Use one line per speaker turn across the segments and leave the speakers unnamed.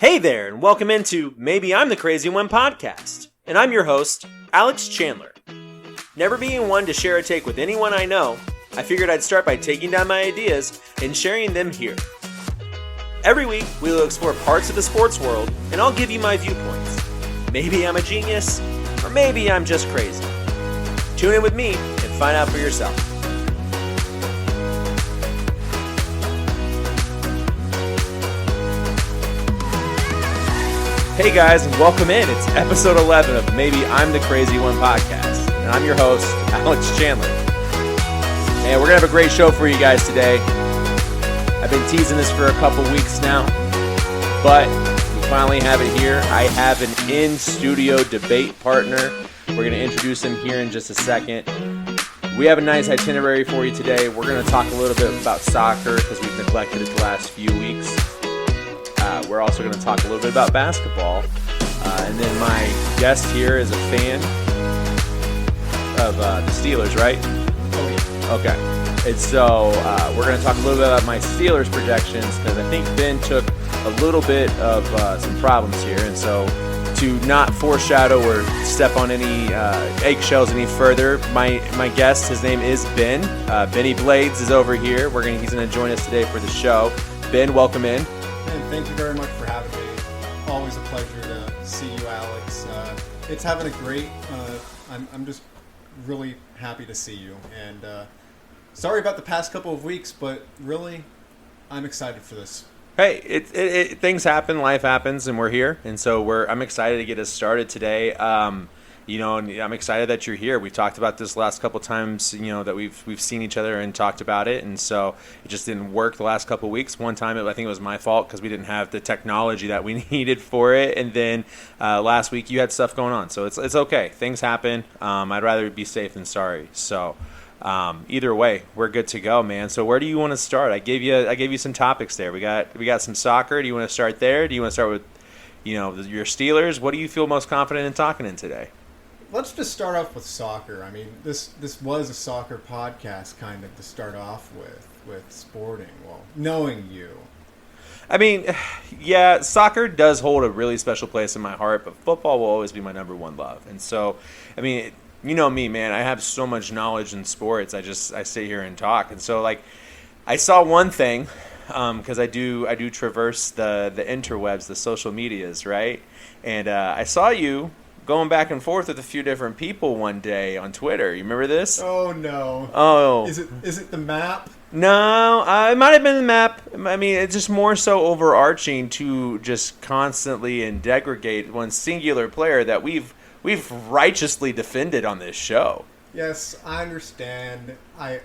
Hey there, and welcome into Maybe I'm the Crazy One podcast. And I'm your host, Alex Chandler. Never being one to share a take with anyone I know, I figured I'd start by taking down my ideas and sharing them here. Every week, we will explore parts of the sports world, and I'll give you my viewpoints. Maybe I'm a genius, or maybe I'm just crazy. Tune in with me and find out for yourself. Hey guys, and welcome in. It's episode 11 of Maybe I'm the Crazy One podcast, and I'm your host, Alex Chandler. And we're going to have a great show for you guys today. I've been teasing this for a couple weeks now, but we finally have it here. I have an in-studio debate partner. We're going to introduce him here in just a second. We have a nice itinerary for you today. We're going to talk a little bit about soccer because we've neglected it the last few weeks. We're also going to talk a little bit about basketball. And then my guest here is a fan of the Steelers, right?
Oh, yeah.
Okay. And so we're going to talk a little bit about my Steelers projections because I think Ben took a little bit of some problems here. And so to not foreshadow or step on any eggshells any further, my guest, his name is Ben. Benny Blades is over here. He's going to join us today for the show. Ben, welcome in.
And thank you very much for having me. Always a pleasure to see you, Alex. It's having a great. I'm just really happy to see you. And sorry about the past couple of weeks, but really, I'm excited for this.
Hey, things happen, life happens, and we're here, and so I'm excited to get us started today. And I'm excited that you're here. We've talked about this last couple times, that we've seen each other and talked about it, and so it just didn't work the last couple weeks. One time, I think it was my fault because we didn't have the technology that we needed for it, and then last week you had stuff going on, so it's okay. Things happen. I'd rather be safe than sorry. So either way, we're good to go, man. So where do you want to start? I gave you some topics there. We got some soccer. Do you want to start there? Do you want to start with your Steelers? What do you feel most confident in talking in today?
Let's just start off with soccer. I mean, this was a soccer podcast, kind of to start off with sporting. Well, knowing you.
I mean, yeah, soccer does hold a really special place in my heart, but football will always be my number one love. And so, I mean, you know me, man. I have so much knowledge in sports. I sit here and talk. And so, I saw one thing because I do traverse the interwebs, the social medias, right? And I saw you going back and forth with a few different people one day on Twitter. You remember this?
Oh no.
Oh.
Is it the map?
No, it might have been the map. I mean, it's just more so overarching to just constantly and degradate one singular player that we've righteously defended on this show.
Yes, I understand. I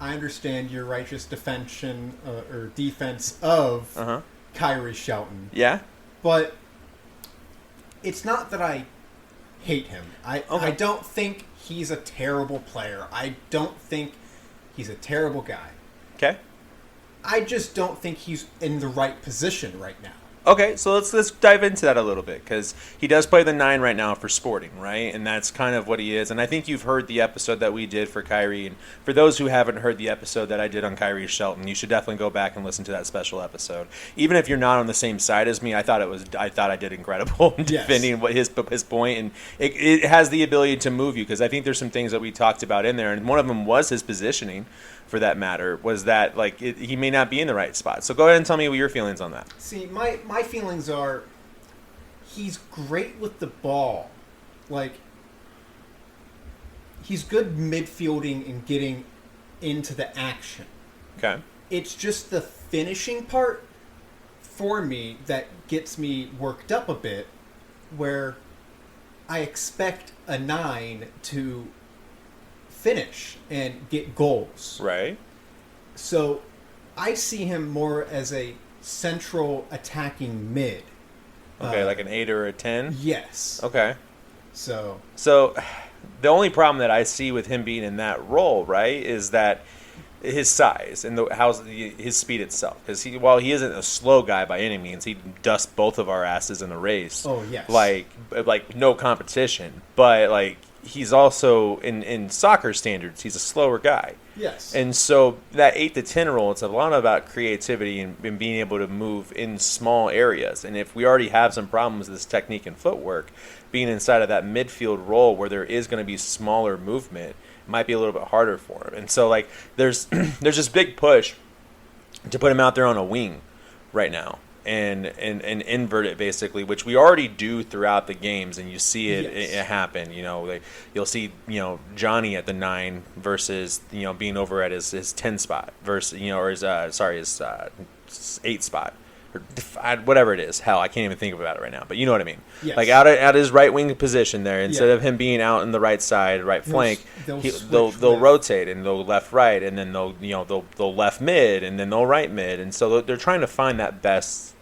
understand your righteous defense of Kyrie Shelton.
Yeah?
But it's not that I hate him. I don't think he's a terrible player. I don't think he's a terrible guy.
Okay.
I just don't think he's in the right position right now.
Okay, so let's dive into that a little bit because he does play the 9 right now for Sporting, right? And that's kind of what he is. And I think you've heard the episode that we did for Kyrie. And for those who haven't heard the episode that I did on Kyrie Shelton, you should definitely go back and listen to that special episode. Even if you're not on the same side as me, I thought I did incredible in defending what his point, and it has the ability to move you because I think there's some things that we talked about in there, and one of them was his positioning. For that matter, was that he may not be in the right spot. So go ahead and tell me what your feelings on that.
See, my feelings are he's great with the ball. He's good midfielding and getting into the action.
Okay.
It's just the finishing part for me that gets me worked up a bit, where I expect a 9 to finish and get goals.
Right.
So I see him more as a central attacking mid.
Okay, like an 8 or a 10?
Yes.
Okay.
So
the only problem that I see with him being in that role, right, is that his size and his speed itself. Because while he isn't a slow guy by any means, he dusts both of our asses in a race.
Oh yes.
Like no competition. But he's also in soccer standards, he's a slower guy.
Yes.
And so that 8 to 10 role, it's a lot about creativity and being able to move in small areas. And if we already have some problems with this technique and footwork, being inside of that midfield role where there is going to be smaller movement, it might be a little bit harder for him. And so like there's this big push to put him out there on a wing right now. And invert it basically, which we already do throughout the games, and you see it happen. You'll see Johnny at the 9 versus being over at his 10 spot versus or his his 8 spot or whatever it is. Hell, I can't even think about it right now, but you know what I mean.
Yes.
Like out at his right wing position there, instead of him being out in the right side, right flank, they'll rotate and they'll left right, and then they'll left mid, and then they'll right mid, and so they're trying to find that best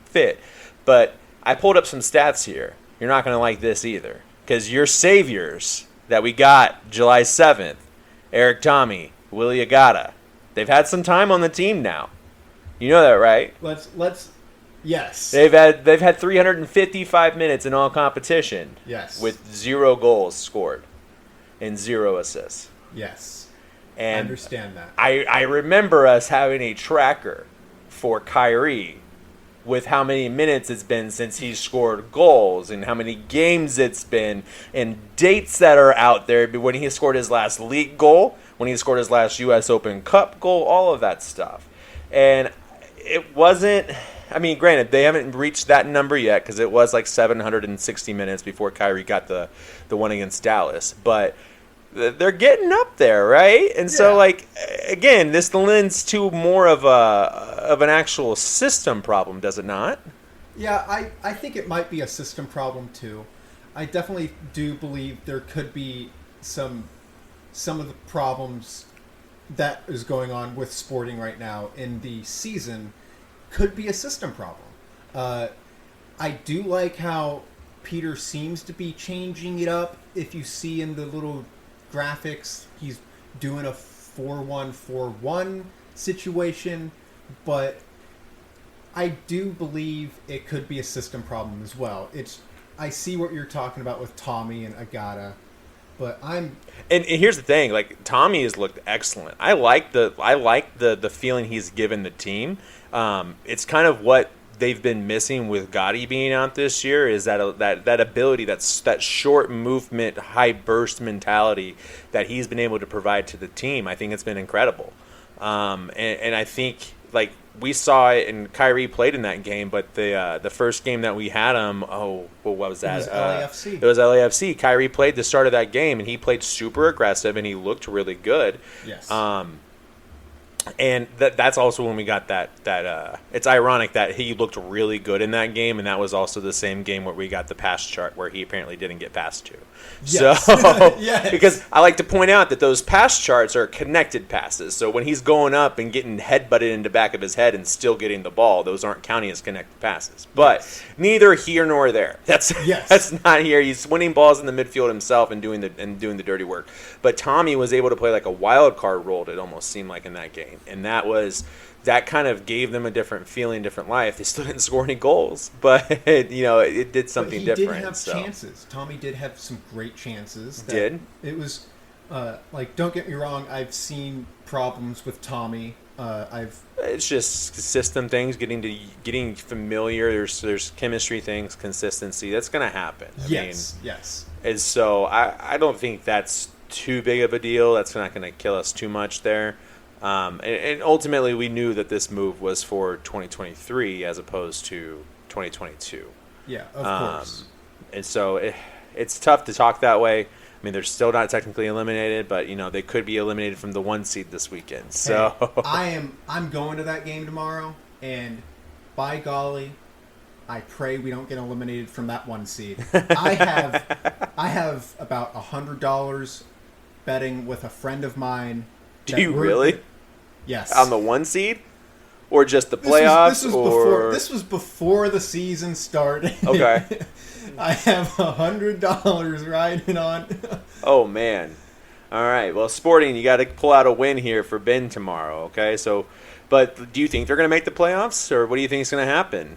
fit. But I pulled up some stats here. You're not going to like this either, because your saviors that we got July 7th, Eric Tommy, Willie Agata, they've had some time on the team now. You know that, right?
Yes.
They've had 355 minutes in all competition.
Yes.
With 0 goals scored and 0 assists.
Yes.
And
I understand that.
I remember us having a tracker for Kyrie with how many minutes it's been since he's scored goals and how many games it's been and dates that are out there, when he scored his last league goal, when he scored his last U.S. Open Cup goal, all of that stuff. And it wasn't, I mean, granted, they haven't reached that number yet because it was like 760 minutes before Kyrie got the one against Dallas, but they're getting up there, right? And so, like, again, this lends to more of an actual system problem, does it not?
Yeah, I think it might be a system problem too. I definitely do believe there could be some of the problems that is going on with Sporting right now in the season could be a system problem. I do like how Peter seems to be changing it up. If you see in the little graphics, he's doing a 4-1-4-1 situation, but I do believe it could be a system problem as well. I see what you're talking about with Tommy and Agata, but and
here's the thing, like, Tommy has looked excellent. I like the feeling he's given the team. It's kind of what they've been missing with Gotti being out this year, is that ability, that short movement, high burst mentality that he's been able to provide to the team. I think it's been incredible. And I think, like, we saw it, and Kyrie played in that game, but the first game that we had him, what was that?
It was LAFC.
It was LAFC. Kyrie played the start of that game, and he played super aggressive, and he looked really good.
Yes.
And that's also when we got that it's ironic that he looked really good in that game, and that was also the same game where we got the pass chart where he apparently didn't get passed to.
Yes.
So,
yes.
Because I like to point out that those pass charts are connected passes. So when he's going up and getting headbutted into the back of his head and still getting the ball, those aren't counting as connected passes. But neither here nor there. That's not here. He's winning balls in the midfield himself and doing the dirty work. But Tommy was able to play like a wild card role, it almost seemed like, in that game. And that kind of gave them a different feeling, different life. They still didn't score any goals, but it did something different.
He did have chances. Tommy did have some great chances. It was don't get me wrong, I've seen problems with Tommy.
It's just system things, getting familiar. There's chemistry things, consistency. That's going to happen.
Yes.
And so I don't think that's too big of a deal. That's not going to kill us too much there. And ultimately, we knew that this move was for 2023 as opposed to 2022.
Yeah, of course.
And so it's tough to talk that way. I mean, they're still not technically eliminated, but they could be eliminated from the 1 seed this weekend. So
I'm going to that game tomorrow, and by golly, I pray we don't get eliminated from that 1 seed. I have about $100 betting with a friend of mine.
Do you really?
Yes.
On the 1 seed? Or just the playoffs?
This was before the season started.
Okay.
I have $100 riding on.
Oh, man. All right. Well, Sporting, you got to pull out a win here for Ben tomorrow, okay? So, but do you think they're going to make the playoffs, or what do you think is going to happen?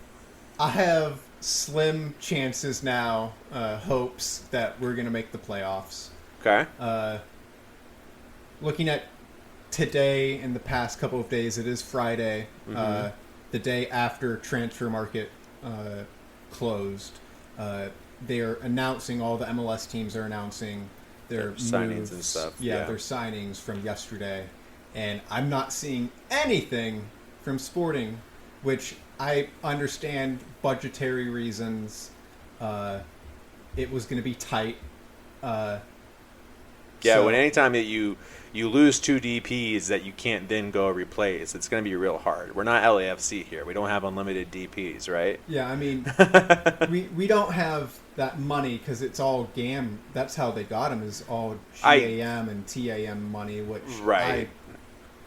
I have slim chances now, hopes that we're going to make the playoffs.
Okay.
Looking at today and the past couple of days, it is Friday, the day after transfer market closed. They're announcing, all the MLS teams are announcing their
signings
moves.
and stuff.
Yeah, their signings from yesterday. And I'm not seeing anything from Sporting, which I understand budgetary reasons. It was going to be tight.
When anytime that you lose two DPs that you can't then go replace, it's going to be real hard. We're not LAFC here. We don't have unlimited DPs, right?
Yeah, I mean, we don't have that money because it's all GAM. That's how they got him, is all GAM and TAM money, which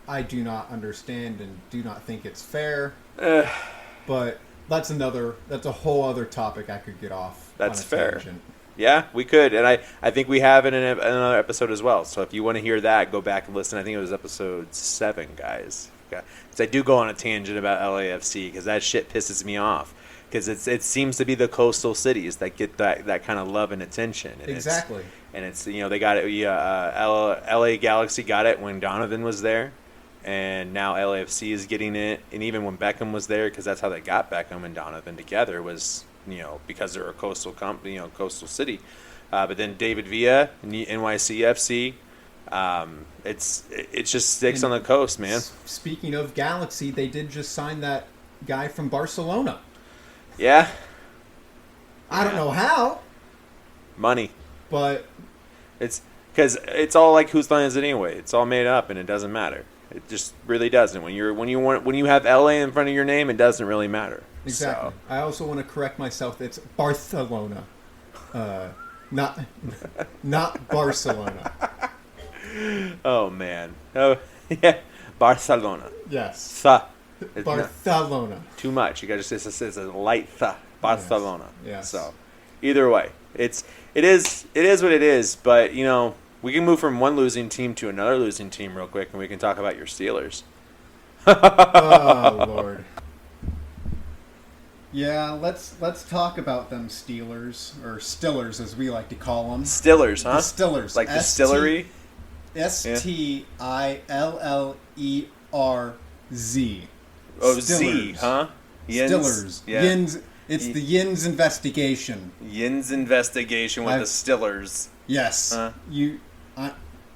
I do not understand and do not think it's fair. But that's a whole other topic I could get off.
That's
on a
fair.
tangent.
Yeah, we could. And I think we have it in another episode as well. So if you want to hear that, go back and listen. I think it was episode 7, guys. Because I do go on a tangent about LAFC because that shit pisses me off. Because it seems to be the coastal cities that get that kind of love and attention. And
Exactly.
It's they got it. LA Galaxy got it when Donovan was there. And now LAFC is getting it. And even when Beckham was there, because that's how they got Beckham and Donovan together, was because they're a coastal company, coastal city. But then David Villa, NYCFC, it just sticks on the coast, man.
Speaking of Galaxy, they did just sign that guy from Barcelona.
Yeah.
I don't know how.
Money.
But
it's because it's all like, whose line is it anyway? It's all made up, and it doesn't matter. It just really doesn't. When you have LA in front of your name, it doesn't really matter.
Exactly.
So.
I also want to correct myself. It's Barcelona, not Barcelona.
Oh man. Oh yeah, Barcelona.
Yes.
Barcelona. Too much. You got to say it's a light Barcelona.
Yes.
So, either way, it is what it is. But we can move from one losing team to another losing team real quick, and we can talk about your Steelers.
Oh Lord. Yeah, let's talk about them Steelers, or Stillers as we like to call them.
Stillers, huh?
The Stillers.
Like distillery?
Stillerz.
Oh, Z, huh?
Stillers.
Yeah.
Yin's. It's the Yin's investigation.
Yin's investigation with the Stillers.
Yes.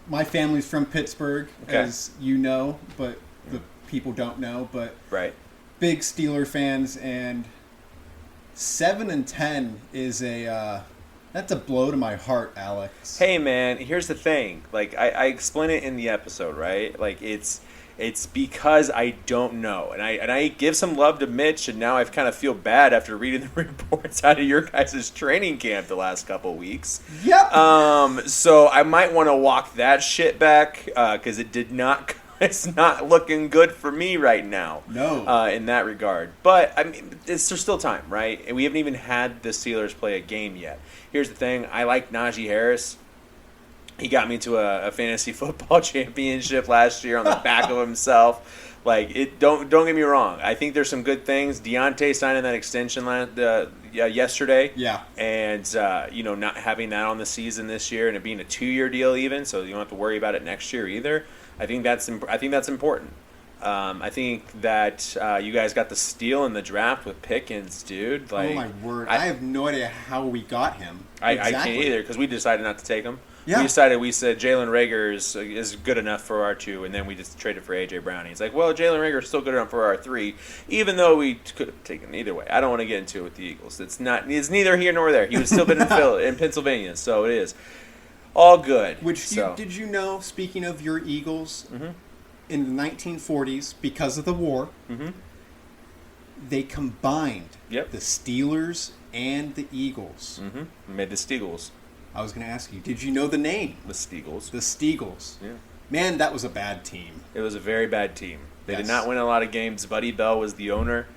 My family's from Pittsburgh, as you know, but the people don't know. But
right.
Big Steeler fans, and 7-10 is that's a blow to my heart, Alex.
Hey man, here's the thing. Like I explain it in the episode, right? Like it's because I don't know, and I give some love to Mitch, and now I kind of feel bad after reading the reports out of your guys' training camp the last couple of weeks.
Yep.
So I might want to walk that shit back because it did not. It's not looking good for me right now.
No.
In that regard. But, I mean, there's still time, right? And we haven't even had the Steelers play a game yet. Here's the thing. I like Najee Harris. He got me to a fantasy football championship last year on the back of himself. Like, don't get me wrong. I think there's some good things. Deontay signing that extension yesterday.
Yeah.
And, not having that on the season this year and it being a 2-year deal even, so you don't have to worry about it next year either. I think that's important. I think that you guys got the steal in the draft with Pickens, dude. Like,
oh my word! I have no idea how we got him.
I can't either because we decided not to take him.
Yeah.
We said Jalen Reagor is good enough for our 2, and then we just traded for A.J. Brown. He's like, well, Jalen Reagor is still good enough for our 3, even though we could have taken either way. I don't want to get into it with the Eagles. It's neither here nor there. He would still been in Pennsylvania, so it is. All good.
Did you know, speaking of your Eagles, in the 1940s, because of the war, they combined the Steelers and the Eagles.
Made the Steagles.
I was going to ask you, did you know the name?
The Steagles.
The Steagles.
Yeah.
Man, that was a bad team.
It was a very bad team. They did not win a lot of games. Buddy Bell was the owner.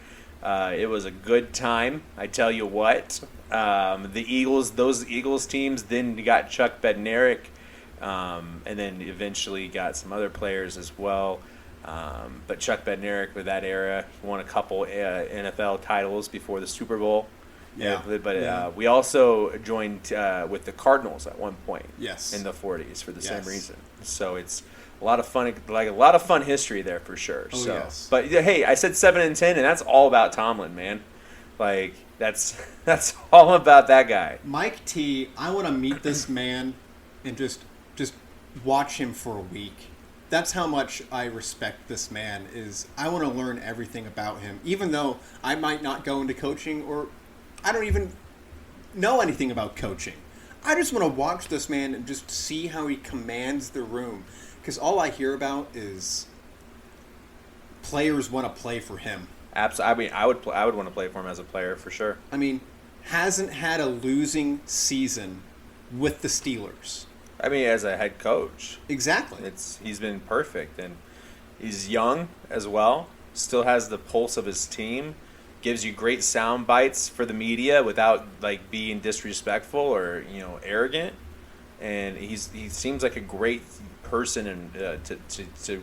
It was a good time, I tell you what. Those Eagles teams then got Chuck Bednarik, and then eventually got some other players as well. But Chuck Bednarik, with that era, won a couple NFL titles before the Super Bowl.
Yeah.
But we also joined with the Cardinals at one point.
Yes.
In the 40s for the same
Yes.
reason. So it's a lot of fun history there for sure.
Oh,
so,
yes.
But hey, I said 7-10, and that's all about Tomlin, man. Like that's all about that guy.
Mike T, I want to meet this man and just watch him for a week. That's how much I respect this man. Is I want to learn everything about him, even though I might not go into coaching or I don't even know anything about coaching. I just want to watch this man and just see how he commands the room, because all I hear about is players want to play for him.
Absolutely. I mean, I would want to play for him as a player for sure.
I mean, hasn't had a losing season with the Steelers.
I mean, as a head coach,
Exactly.
he's been perfect, and he's young as well. Still has the pulse of his team. Gives you great sound bites for the media without like being disrespectful or arrogant. And he seems like a great person and to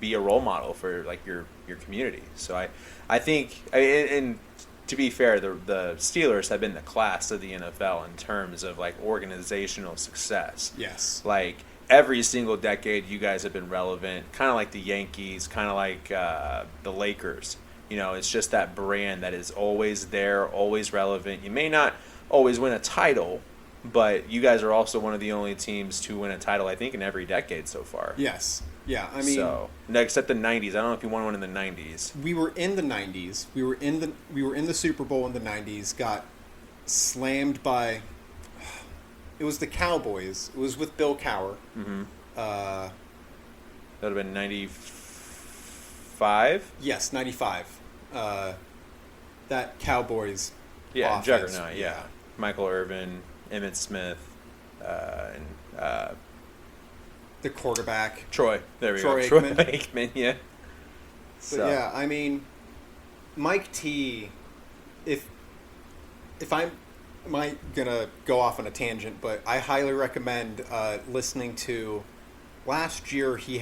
be a role model for like your community. So I think and to be fair, the Steelers have been the class of the NFL in terms of like organizational success.
Yes.
Like every single decade, you guys have been relevant, kind of like the Yankees, kind of like the Lakers. It's just that brand that is always there, always relevant. You may not always win a title, but you guys are also one of the only teams to win a title, I think, in every decade so far.
Yes. Yeah. I mean,
no, except the '90s. I don't know if you won one in the '90s.
we were in the '90s. We were in the Super Bowl in the '90s. Got slammed by. It was the Cowboys. It was with Bill Cowher.
Mm-hmm.
Uh,
That would have been '95.
yes, '95. That Cowboys.
Yeah,
offense.
juggernaut. Yeah, Michael Irvin, Emmitt Smith, and
The quarterback.
Troy. There we
Troy
go.
Aikman.
Troy Aikman. Yeah.
But yeah, I mean, Mike T. If I'm gonna go off on a tangent, but I highly recommend listening to. Last year he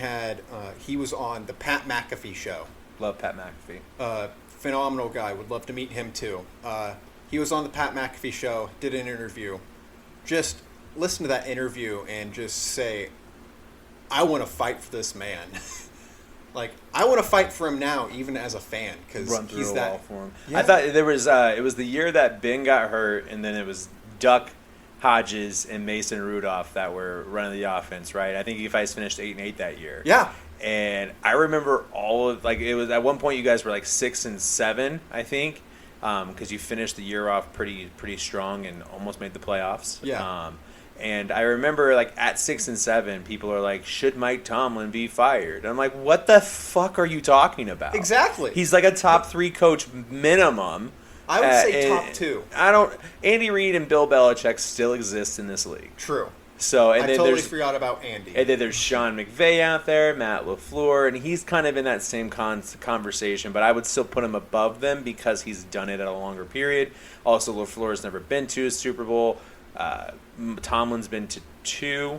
was on the Pat McAfee show.
Love Pat McAfee.
Phenomenal guy. Would love to meet him too. He was on the Pat McAfee show. Did an interview. Just listen to that interview and just say, I want to fight for this man. Like, I want to fight for him now, even as a fan, because
Run through
he's
a
that.
wall for him.
Yeah.
I thought there was it was the year that Ben got hurt, and then it was Duck Hodges and Mason Rudolph that were running the offense, right? I think you guys finished 8-8 that year.
Yeah.
And I remember it was at one point you guys were like 6-7, I think, because you finished the year off pretty strong and almost made the playoffs.
Yeah.
And I remember like at 6-7, people are like, should Mike Tomlin be fired? And I'm like, what the fuck are you talking about?
Exactly.
He's like a top 3 coach minimum.
I would say top 2.
Andy Reid and Bill Belichick still exist in this league.
True.
So
I totally forgot about Andy.
And then there's Sean McVay out there, Matt LaFleur, and he's kind of in that same conversation, but I would still put him above them because he's done it at a longer period. Also, LaFleur's never been to a Super Bowl. Tomlin's been to 2,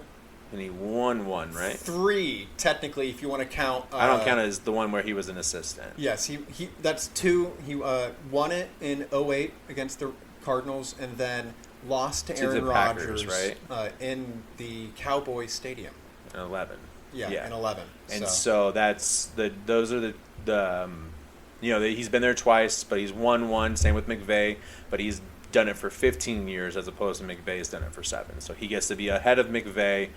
and he won 1, right?
3, technically, if you want to count.
I don't count it as the one where he was an assistant.
Yes, he that's 2. He won it in 2008 against the Cardinals, and then lost to Aaron
the Packers,
Rodgers,
right?
In the Cowboys Stadium.
In 11.
Yeah, in 11.
And so those are the he's been there twice, but he's won 1. Same with McVay, but he's done it for 15 years as opposed to McVay's done it for 7. So he gets to be ahead of McVay,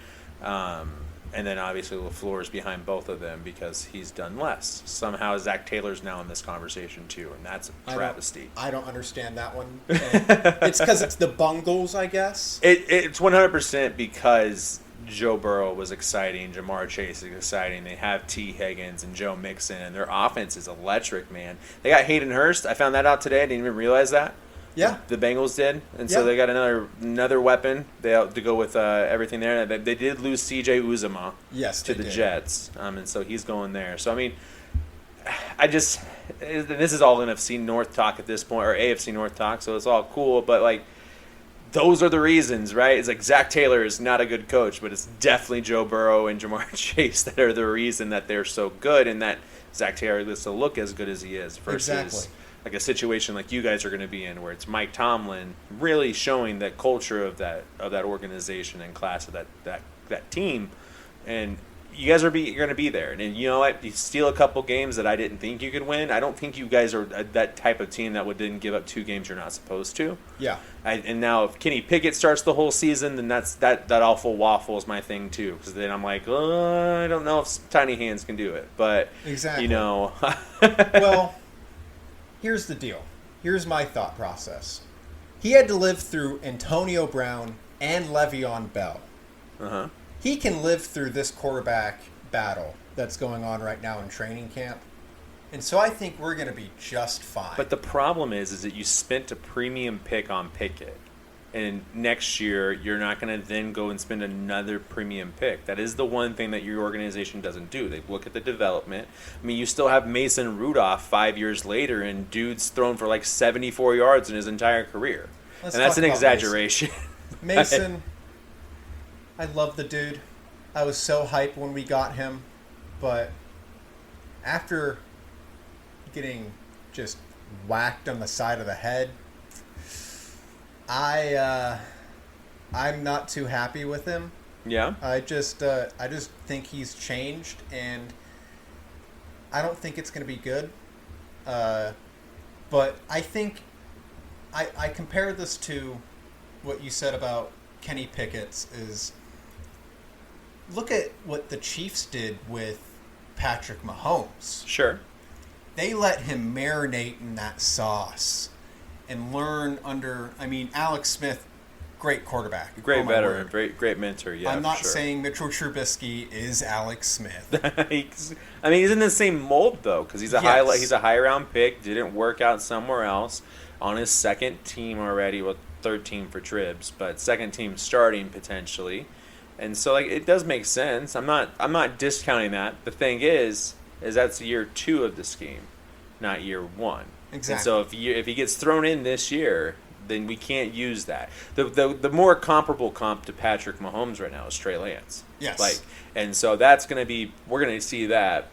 and then obviously LaFleur is behind both of them because he's done less. Somehow Zach Taylor's now in this conversation too, and that's a travesty.
I don't understand that one. It's because it's the Bungles, I guess.
It's 100% because Joe Burrow was exciting, Jamar Chase is exciting. They have T. Higgins and Joe Mixon, and their offense is electric, man. They got Hayden Hurst. I found that out today. I didn't even realize that.
Yeah,
the Bengals did, and so they got another weapon to go with everything there. They did lose C.J. Uzomah to the Jets, and so he's going there. So I mean, this is all NFC North talk at this point, or AFC North talk. So it's all cool, but like those are the reasons, right? It's like Zach Taylor is not a good coach, but it's definitely Joe Burrow and Jamar Chase that are the reason that they're so good, and that Zach Taylor gets to look as good as he is versus.
Exactly.
like a situation like you guys are going to be in, where it's Mike Tomlin really showing that culture of that organization and class of that team, and you guys are going to be there. And you know what? You steal a couple games that I didn't think you could win. I don't think you guys are that type of team that would then give up 2 games you're not supposed to.
Yeah.
And now if Kenny Pickett starts the whole season, then that awful waffle is my thing too. Because then I'm like, I don't know if tiny hands can do it. But
Exactly.
you know,
Well, here's the deal. Here's my thought process. He had to live through Antonio Brown and Le'Veon Bell.
uh-huh.
He can live through this quarterback battle that's going on right now in training camp. And so I think we're going to be just fine.
But the problem is that you spent a premium pick on Pickett. And next year, you're not going to then go and spend another premium pick. That is the one thing that your organization doesn't do. They look at the development. I mean, you still have Mason Rudolph 5 years later, and dude's thrown for like 74 yards in his entire career.
Let's
and that's
talk
an
about
exaggeration.
Mason, I love the dude. I was so hyped when we got him. But after getting just whacked on the side of the head, I'm not too happy with him.
Yeah.
I just think he's changed, and I don't think it's going to be good. But I think I compare this to what you said about Kenny Pickett's is look at what the Chiefs did with Patrick Mahomes.
Sure.
They let him marinate in that sauce and learn under, Alex Smith, great quarterback.
Great
my
veteran,
word.
great mentor, yeah.
I'm not
for sure.
saying Mitchell Trubisky is Alex Smith.
He's in the same mold though, because he's a high round pick. Didn't work out somewhere else on his second team already. Well, third team for Tribs, but second team starting potentially. And so it does make sense. I'm not discounting that. The thing is that's year 2 of the scheme, not year 1.
Exactly.
And so if he gets thrown in this year, then we can't use that. The more comparable comp to Patrick Mahomes right now is Trey Lance.
Yes.
And so that's going to be, we're going to see that.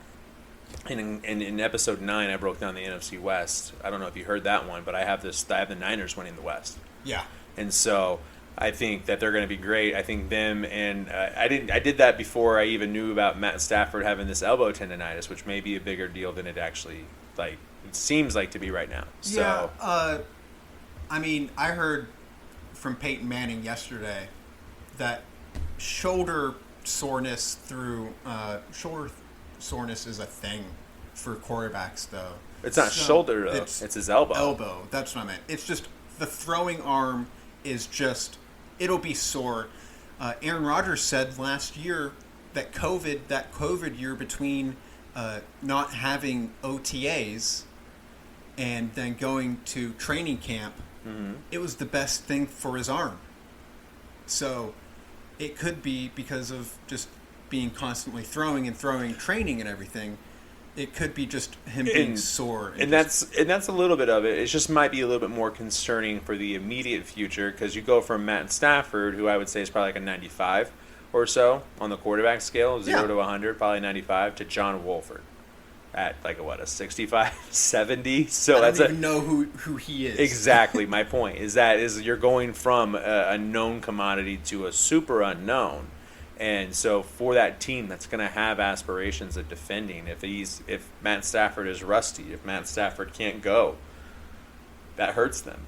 And in episode 9, I broke down the NFC West. I don't know if you heard that one, but I have the Niners winning the West.
Yeah.
And so I think that they're going to be great. I think them and I did that before I even knew about Matt Stafford having this elbow tendonitis, which may be a bigger deal than it actually it seems like to be right now. So
yeah. I heard from Peyton Manning yesterday that shoulder soreness is a thing for quarterbacks, though.
it's not shoulder though; it's his elbow.
Elbow. That's what I meant. It's just the throwing arm is just it'll be sore. Aaron Rodgers said last year that COVID year between not having OTAs and then going to training camp, it was the best thing for his arm. So it could be because of just being constantly throwing, training and everything. It could be just him being sore.
And that's a little bit of it. It just might be a little bit more concerning for the immediate future, because you go from Matt Stafford, who I would say is probably like a 95 or so on the quarterback scale, 0 to 100, probably 95, to John Wolford at a 65, 70. So
I don't even know who he is.
Exactly. My point is you're going from a known commodity to a super unknown. And so for that team that's going to have aspirations of defending, if Matt Stafford is rusty, if Matt Stafford can't go, that hurts them.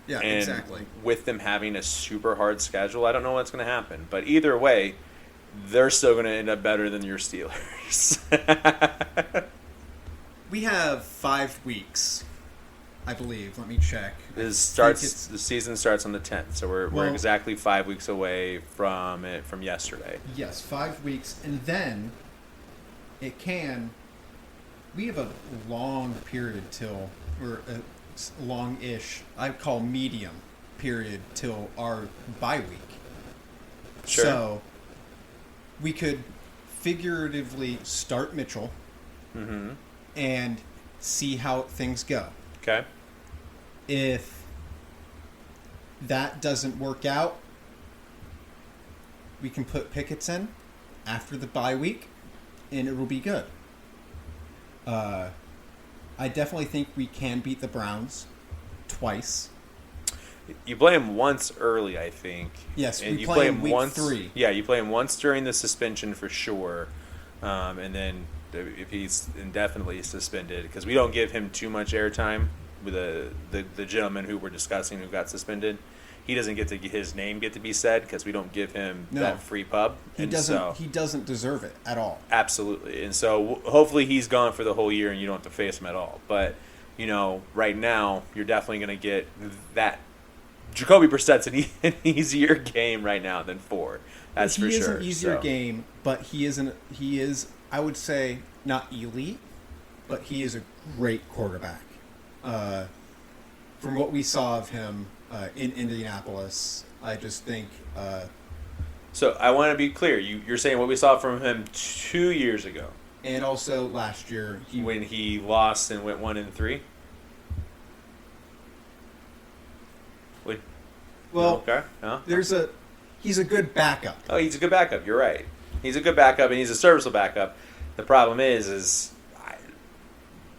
Yeah,
and
exactly.
With them having a super hard schedule, I don't know what's going to happen. But either way, they're still going to end up better than your Steelers.
We have 5 weeks, I believe. Let me check.
The season starts on the 10th, so we're exactly 5 weeks away from yesterday.
Yes, 5 weeks, and then we have a long period or a long-ish, I call medium period till our bye week.
Sure.
So we could figuratively start Mitchell and see how things go.
Okay.
If that doesn't work out, we can put Pickett's in after the bye week, and it will be good. I I definitely think we can beat the Browns twice.
You play him once early, I think.
Yes,
and
we
you
play
play
him
him
week
once.
3.
Yeah, you play him once during the suspension for sure, and then if he's indefinitely suspended, because we don't give him too much airtime with the gentleman who we're discussing who got suspended. He doesn't get to get his name get to be said because we don't give him that free pub.
He doesn't deserve it at all.
Absolutely. And so hopefully he's gone for the whole year and you don't have to face him at all. But, right now you're definitely going to get that. Jacoby Brissett's an easier game right now than Ford. That's for sure.
He is an easier game, but he is, I would say, not elite, but he is a great quarterback. From what we saw of him in Indianapolis, I just think...
So I want to be clear. You're saying what we saw from him 2 years ago.
And also last year.
When he lost and went 1-3?
Well,
okay. No?
He's a good backup.
Oh, he's a good backup. You're right. He's a good backup, and he's a serviceable backup. The problem is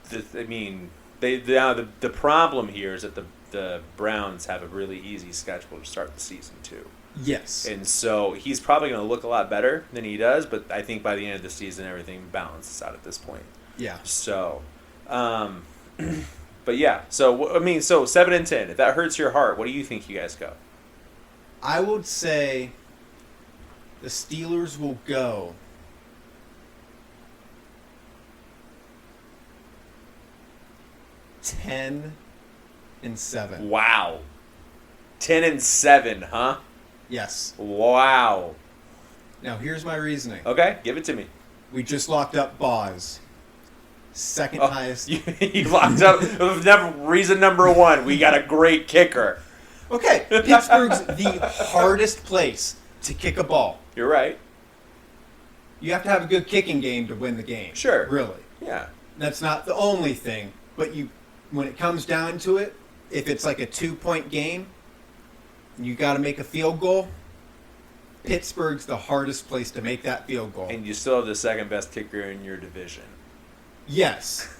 the problem here is that the Browns have a really easy schedule to start the season too.
Yes.
And so he's probably going to look a lot better than he does, but I think by the end of the season everything balances out at this point.
Yeah.
So, but yeah. So 7-10. If that hurts your heart, what do you think you guys go?
I would say the Steelers will go 10-7.
Wow. 10-7, huh?
Yes.
Wow.
Now here's my reasoning.
Okay, give it to me.
We just locked up Boz. Second highest.
You locked up reason number 1. We got a great kicker.
Okay, Pittsburgh's the hardest place to kick a ball.
You're right.
You have to have a good kicking game to win the game.
Sure.
Really.
Yeah.
That's not the only thing, but when it comes down to it, if it's like a 2-point game, you got to make a field goal. Pittsburgh's the hardest place to make that field goal.
And you still have the second best kicker in your division.
Yes.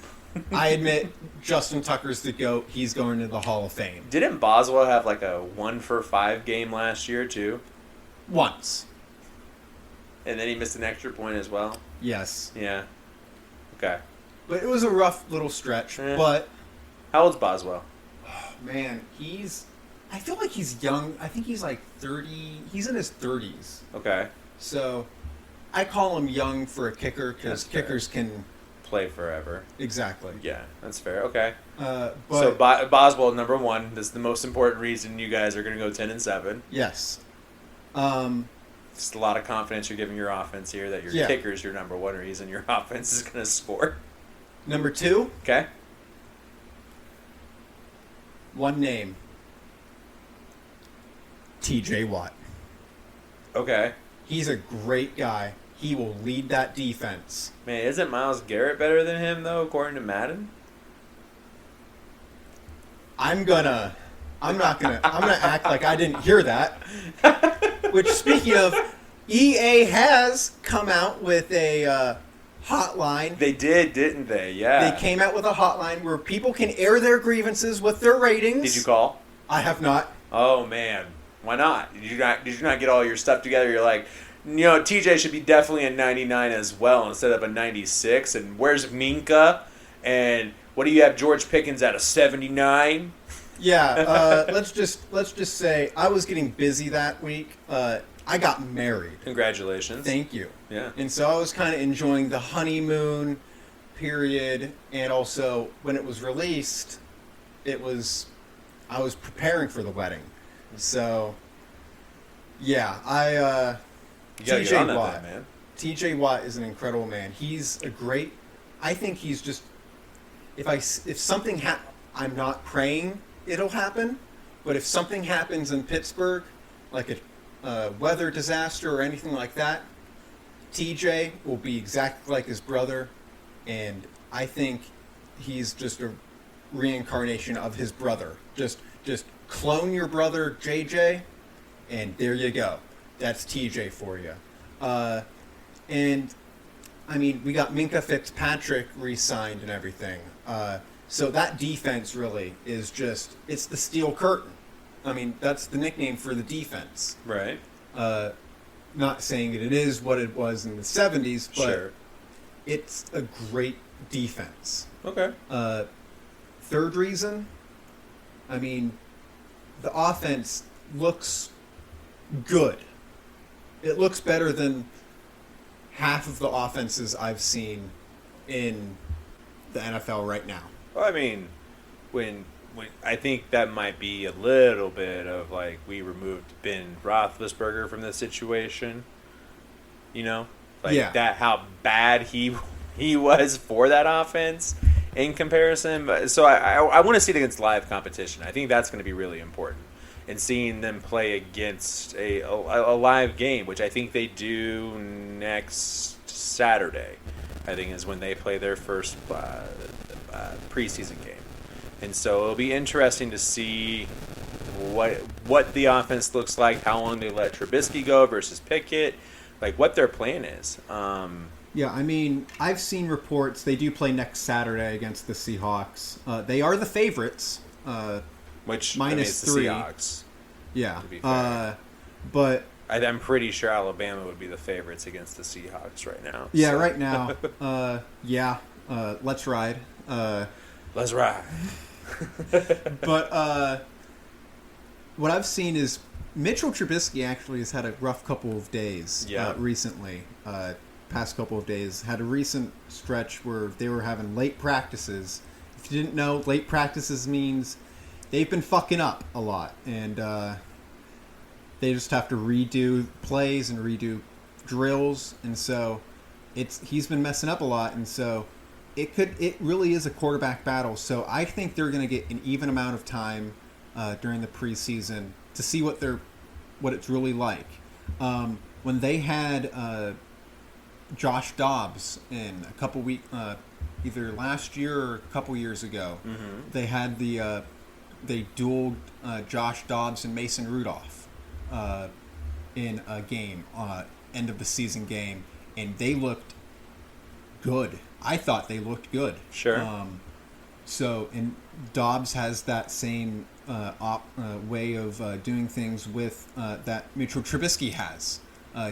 I admit Justin Tucker's the GOAT. He's going to the Hall of Fame.
Didn't Boswell have like a 1-for-5 game last year too?
Once.
And then he missed an extra point as well?
Yes.
Yeah. Okay.
But it was a rough little stretch. But
how old's Boswell?
Oh, man, I feel like he's young. I think he's like 30. He's in his 30s.
Okay.
So I call him young for a kicker because kickers can
play forever.
Exactly.
Yeah, that's fair. Okay.
So
Boswell, number 1. That's the most important reason you guys are going to go 10-7.
Yes.
Just a lot of confidence you're giving your offense here that your kicker is your number 1 reason your offense is going to score.
Number 2.
Okay.
One name. TJ Watt.
Okay.
He's a great guy. He will lead that defense.
Man, isn't Myles Garrett better than him, though, according to Madden?
I'm gonna act like I didn't hear that. Which, speaking of, EA has come out with a hotline.
They did, didn't they? Yeah.
They came out with a hotline where people can air their grievances with their ratings.
Did you call?
I have not.
Oh, man. Why not? Did you not get all your stuff together? You're like, TJ should be definitely a 99 as well instead of a 96. And where's Minka? And what do you have George Pickens at a 79?
Yeah, let's just say I was getting busy that week. I got married.
Congratulations.
Thank you.
Yeah.
And so I was kind of enjoying the honeymoon period, and also when it was released, I was preparing for the wedding. So yeah,
you gotta get on that
Watt,
man.
TJ Watt is an incredible man. I think he's just if something I'm not praying it'll happen, but if something happens in Pittsburgh, like a weather disaster or anything like that, TJ will be exactly like his brother, and I think he's just a reincarnation of his brother. Just clone your brother JJ, and there you go. That's TJ for you. And I mean, we got Minka Fitzpatrick re-signed and everything. So that defense really is just, it's the steel curtain. I mean, that's the nickname for the defense.
Right.
Not saying that it is what it was in the 70s, but
Sure.
it's a great defense.
Okay.
Third reason, I mean, the offense looks good. It looks better than half of the offenses I've seen in the NFL right now.
Well, I mean, when I think that might be a little bit of like we removed Ben Roethlisberger from the situation, you know, like
Yeah.
that how bad he was for that offense in comparison. But so I want to see it against live competition. I think that's going to be really important, and seeing them play against a live game, which I think they do next Saturday. I think is when they play their first preseason game. And so it'll be interesting to see what the offense looks like, how long they let Trubisky go versus Pickett, like what their plan is.
Yeah, I mean, I've seen reports they do play next Saturday against the Seahawks. They are the favorites.
Which
minus
I mean,
3.
The Seahawks.
Yeah,
To be fair.
but
I'm pretty sure Alabama would be the favorites against the Seahawks right now.
yeah,
so.
right now, let's ride.
Let's ride.
But what I've seen is Mitchell Trubisky actually has had a rough couple of days recently. Past couple of days. Had a recent stretch where they were having late practices. If you didn't know, late practices means they've been fucking up a lot. And they just have to redo plays and redo drills. And so he's been messing up a lot. And so it really is a quarterback battle. So I think they're going to get an even amount of time during the preseason to see what it's really like. When they had Josh Dobbs in a couple weeks, either last year or a couple years ago, they had they dueled Josh Dobbs and Mason Rudolph in a game, end of the season game, and they looked good. I thought they looked good.
Sure.
And Dobbs has that same way of doing things with that Mitchell Trubisky has.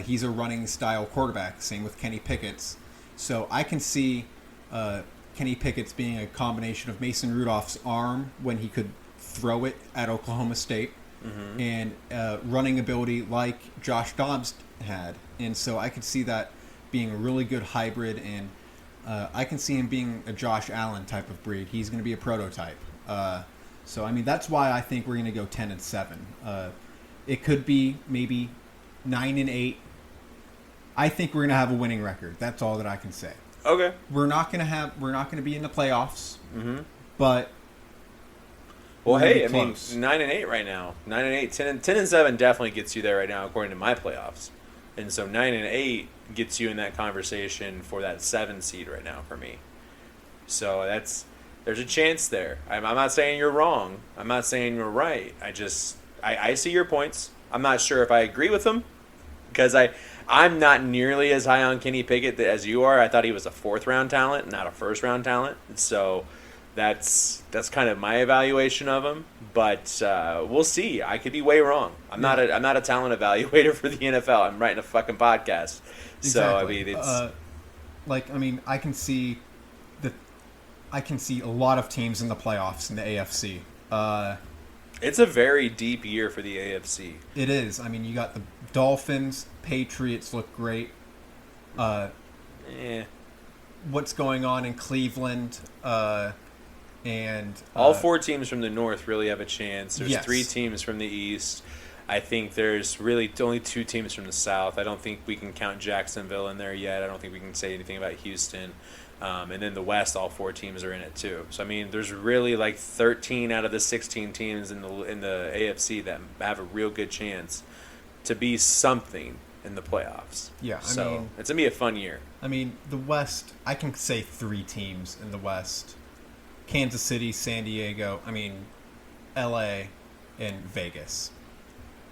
He's a running style quarterback. Same with Kenny Pickett's. So I can see Kenny Pickett's being a combination of Mason Rudolph's arm when he could throw it at Oklahoma State and running ability like Josh Dobbs had. And so I could see that being a really good hybrid, and I can see him being a Josh Allen type of breed. He's going to be a prototype. So, I mean, that's why I think we're going to go 10-7. It could be maybe 9-8. I think we're going to have a winning record. That's all that I can say.
Okay.
We're not going to be in the playoffs, but
well, hey, I mean,
close.
9-8 right now. 9-8, 10-7 definitely gets you there right now, according to my playoffs. And so 9-8 gets you in that conversation for that 7 seed right now for me. So there's a chance there. I'm not saying you're wrong. I'm not saying you're right. I see your points. I'm not sure if I agree with them because I'm not nearly as high on Kenny Pickett as you are. I thought he was a 4th round talent, not a 1st round talent. So that's kind of my evaluation of him. But we'll see. I could be way wrong. I'm not a talent evaluator for the NFL. I'm writing a fucking podcast.
Exactly.
So I mean, it's
I can see a lot of teams in the playoffs in the AFC.
it's a very deep year for the AFC.
It is. I mean, you got the Dolphins, Patriots look great. What's going on in Cleveland? And
all 4 teams from the North really have a chance. There's
yes.
3 teams from the East. I think there's really only 2 teams from the South. I don't think we can count Jacksonville in there yet. I don't think we can say anything about Houston. And then the West, all 4 teams are in it too. So I mean, there's really like 13 out of the 16 teams in the AFC that have a real good chance to be something in the playoffs.
Yeah,
it's gonna be a fun year.
I mean, the West, I can say 3 teams in the West: Kansas City, San Diego. I mean, LA, and Vegas.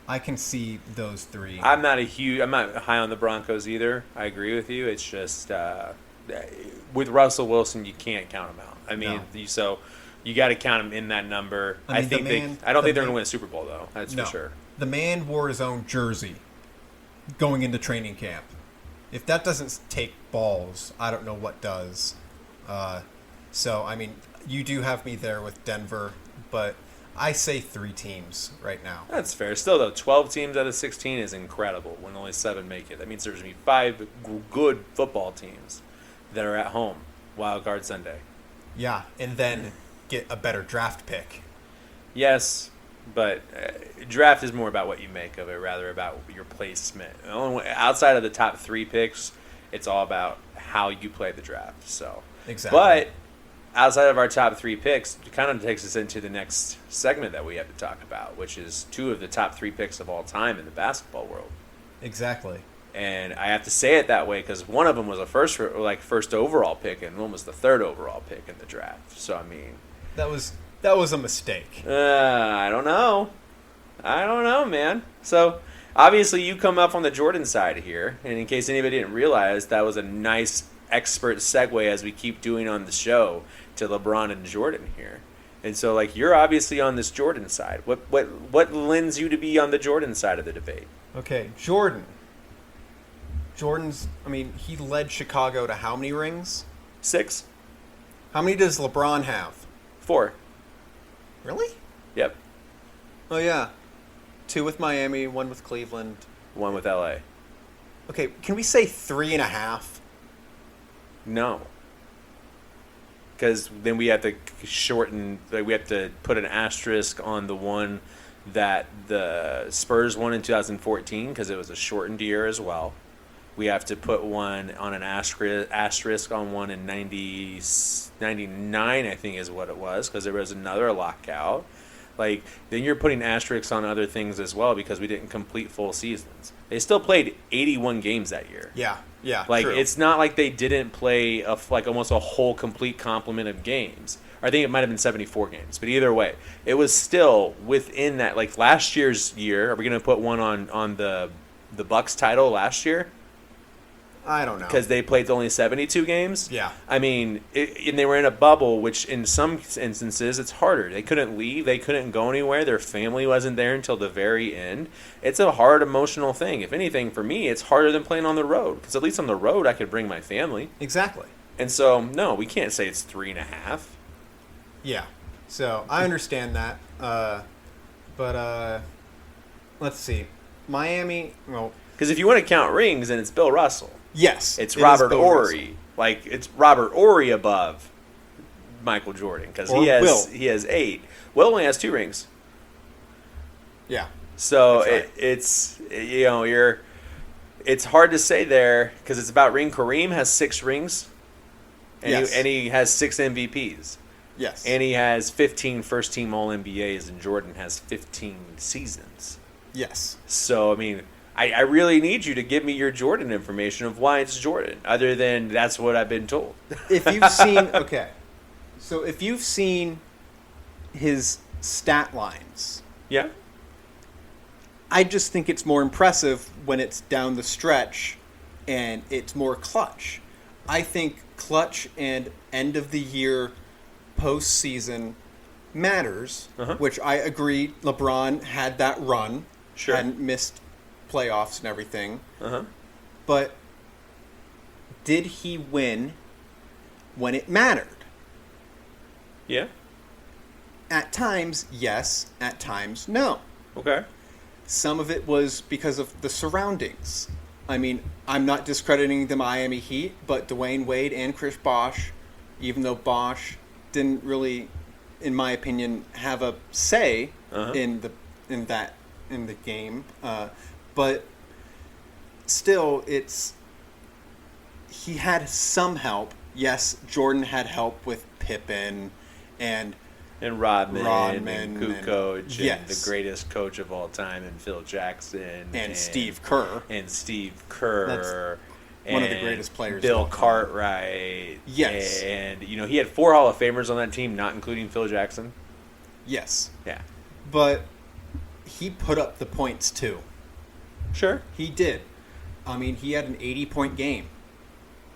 I can see those 3.
I'm not high on the Broncos either. I agree with you. It's just with Russell Wilson, you can't count him out. I mean,
No.
so you got to count him in that number.
I mean,
think I don't think they're going to win a Super Bowl though. That's
No.
for sure.
The man wore his own jersey going into training camp. If that doesn't take balls, I don't know what does. So, I mean, you do have me there with Denver, but I say 3 teams right now.
That's fair. Still, though, 12 teams out of 16 is incredible when only 7 make it. That means there's going to be 5 good football teams that are at home Wild Card Sunday.
Yeah, and then get a better draft pick.
Yes, but draft is more about what you make of it, rather about your placement. Outside of the top 3 picks, it's all about how you play the draft. So,
Exactly.
But outside of our top 3 picks, it kind of takes us into the next segment that we have to talk about, which is 2 of the top 3 picks of all time in the basketball world.
Exactly.
And I have to say it that way because one of them was a first overall pick, and one was the 3rd overall pick in the draft. So I mean,
That was a mistake.
I don't know, man. So obviously, you come up on the Jordan side here, and in case anybody didn't realize, that was a nice expert segue as we keep doing on the show to LeBron and Jordan here. And so, like, you're obviously on this Jordan side. What lends you to be on the Jordan side of the debate?
Okay, Jordan's, I mean, he led Chicago to how many rings?
6,
How many does LeBron have?
4.
Really?
Yep.
Oh, yeah. 2 with Miami, 1 with Cleveland.
1 with LA.
Okay, can we say 3.5?
No. Because then we have to shorten, like, we have to put an asterisk on the one that the Spurs won in 2014 because it was a shortened year as well. We have to put one on an asterisk on one in 99, I think is what it was, because there was another lockout. Like, then you're putting asterisks on other things as well because we didn't complete full seasons. They still played 81 games that year.
Yeah,
Like,
true.
it's not like they didn't play almost a whole complete complement of games. Or I think it might have been 74 games. But either way, it was still within that. Like, last year's year, are we going to put one on the Bucks title last year?
I don't know.
Because they played only 72 games?
Yeah.
I mean, and they were in a bubble, which in some instances it's harder. They couldn't leave. They couldn't go anywhere. Their family wasn't there until the very end. It's a hard emotional thing. If anything, for me, it's harder than playing on the road. Because at least on the road, I could bring my family.
Exactly.
And so, no, we can't say it's 3.5.
Yeah. So, I understand that. But let's see. Miami, well,
Because if you want to count rings, then it's Bill Russell.
yes.
It's
it is
Robert
Bill
Horry.
Russell.
Like, it's Robert Horry above Michael Jordan. Because
Or Will.
he has 8. Will only has 2 rings.
Yeah.
So
That's right.
it's, it's hard to say there because it's about ring. Kareem has 6 rings, and,
Yes.
he has 6 MVPs,
Yes.
and he has 15 first-team All-NBAs, and Jordan has 15 seasons.
yes.
So, I mean, I really need you to give me your Jordan information of why it's Jordan, other than that's what I've been told.
If you've seen, okay. So, if you've seen his stat lines,
Yeah?
I just think it's more impressive when it's down the stretch and it's more clutch. I think clutch and end of the year postseason matters,
Uh-huh.
which I agree LeBron had that run,
Sure.
hadn't missed playoffs and everything.
Uh-huh.
But did he win when it mattered?
Yeah?
At times, yes. At times, no.
Okay.
Some of it was because of the surroundings. I mean, I'm not discrediting the Miami Heat, but Dwayne Wade and Chris Bosh, even though Bosh didn't really, in my opinion, have a say
Uh-huh.
in the game, but still, he had some help. Yes, Jordan had help with Pippen and
And Rodman and
and-
Kukoc and
yes.
the greatest coach of all time, and Phil Jackson
and Steve Kerr.
and Steve Kerr.
one of the
and
greatest players
Bill
of all time.
Cartwright.
Yes.
And, he had 4 Hall of Famers on that team, not including Phil Jackson.
Yes,
Yeah.
but he put up the points too.
Sure.
He did. I mean, he had an 80-point game,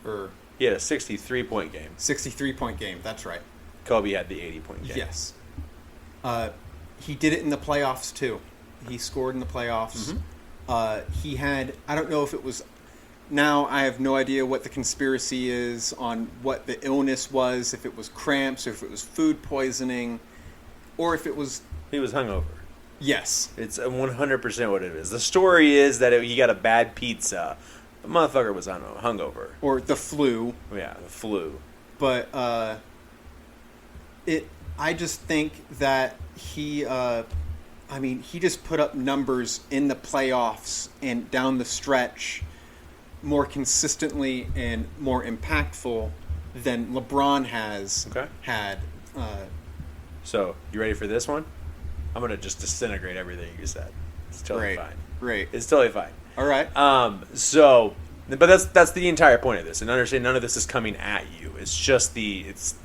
or
He had a 63-point game.
63-point game. That's right.
Kobe had the 80-point game.
Yes. He did it in the playoffs, too. He scored in the playoffs. He had, I don't know if it was, now I have no idea what the conspiracy is on what the illness was, if it was cramps, or if it was food poisoning, or if it was...
He was hungover.
Yes.
It's 100% what it is. The story is that he got a bad pizza. The motherfucker was hungover.
Or the flu.
Yeah, the flu.
But I just think that he just put up numbers in the playoffs and down the stretch more consistently and more impactful than LeBron has had.
So, you ready for this one? I'm going to just disintegrate everything you said. It's totally fine.
Great.
It's totally fine.
All right.
But that's the entire point of this. And understand, none of this is coming at you. It's just this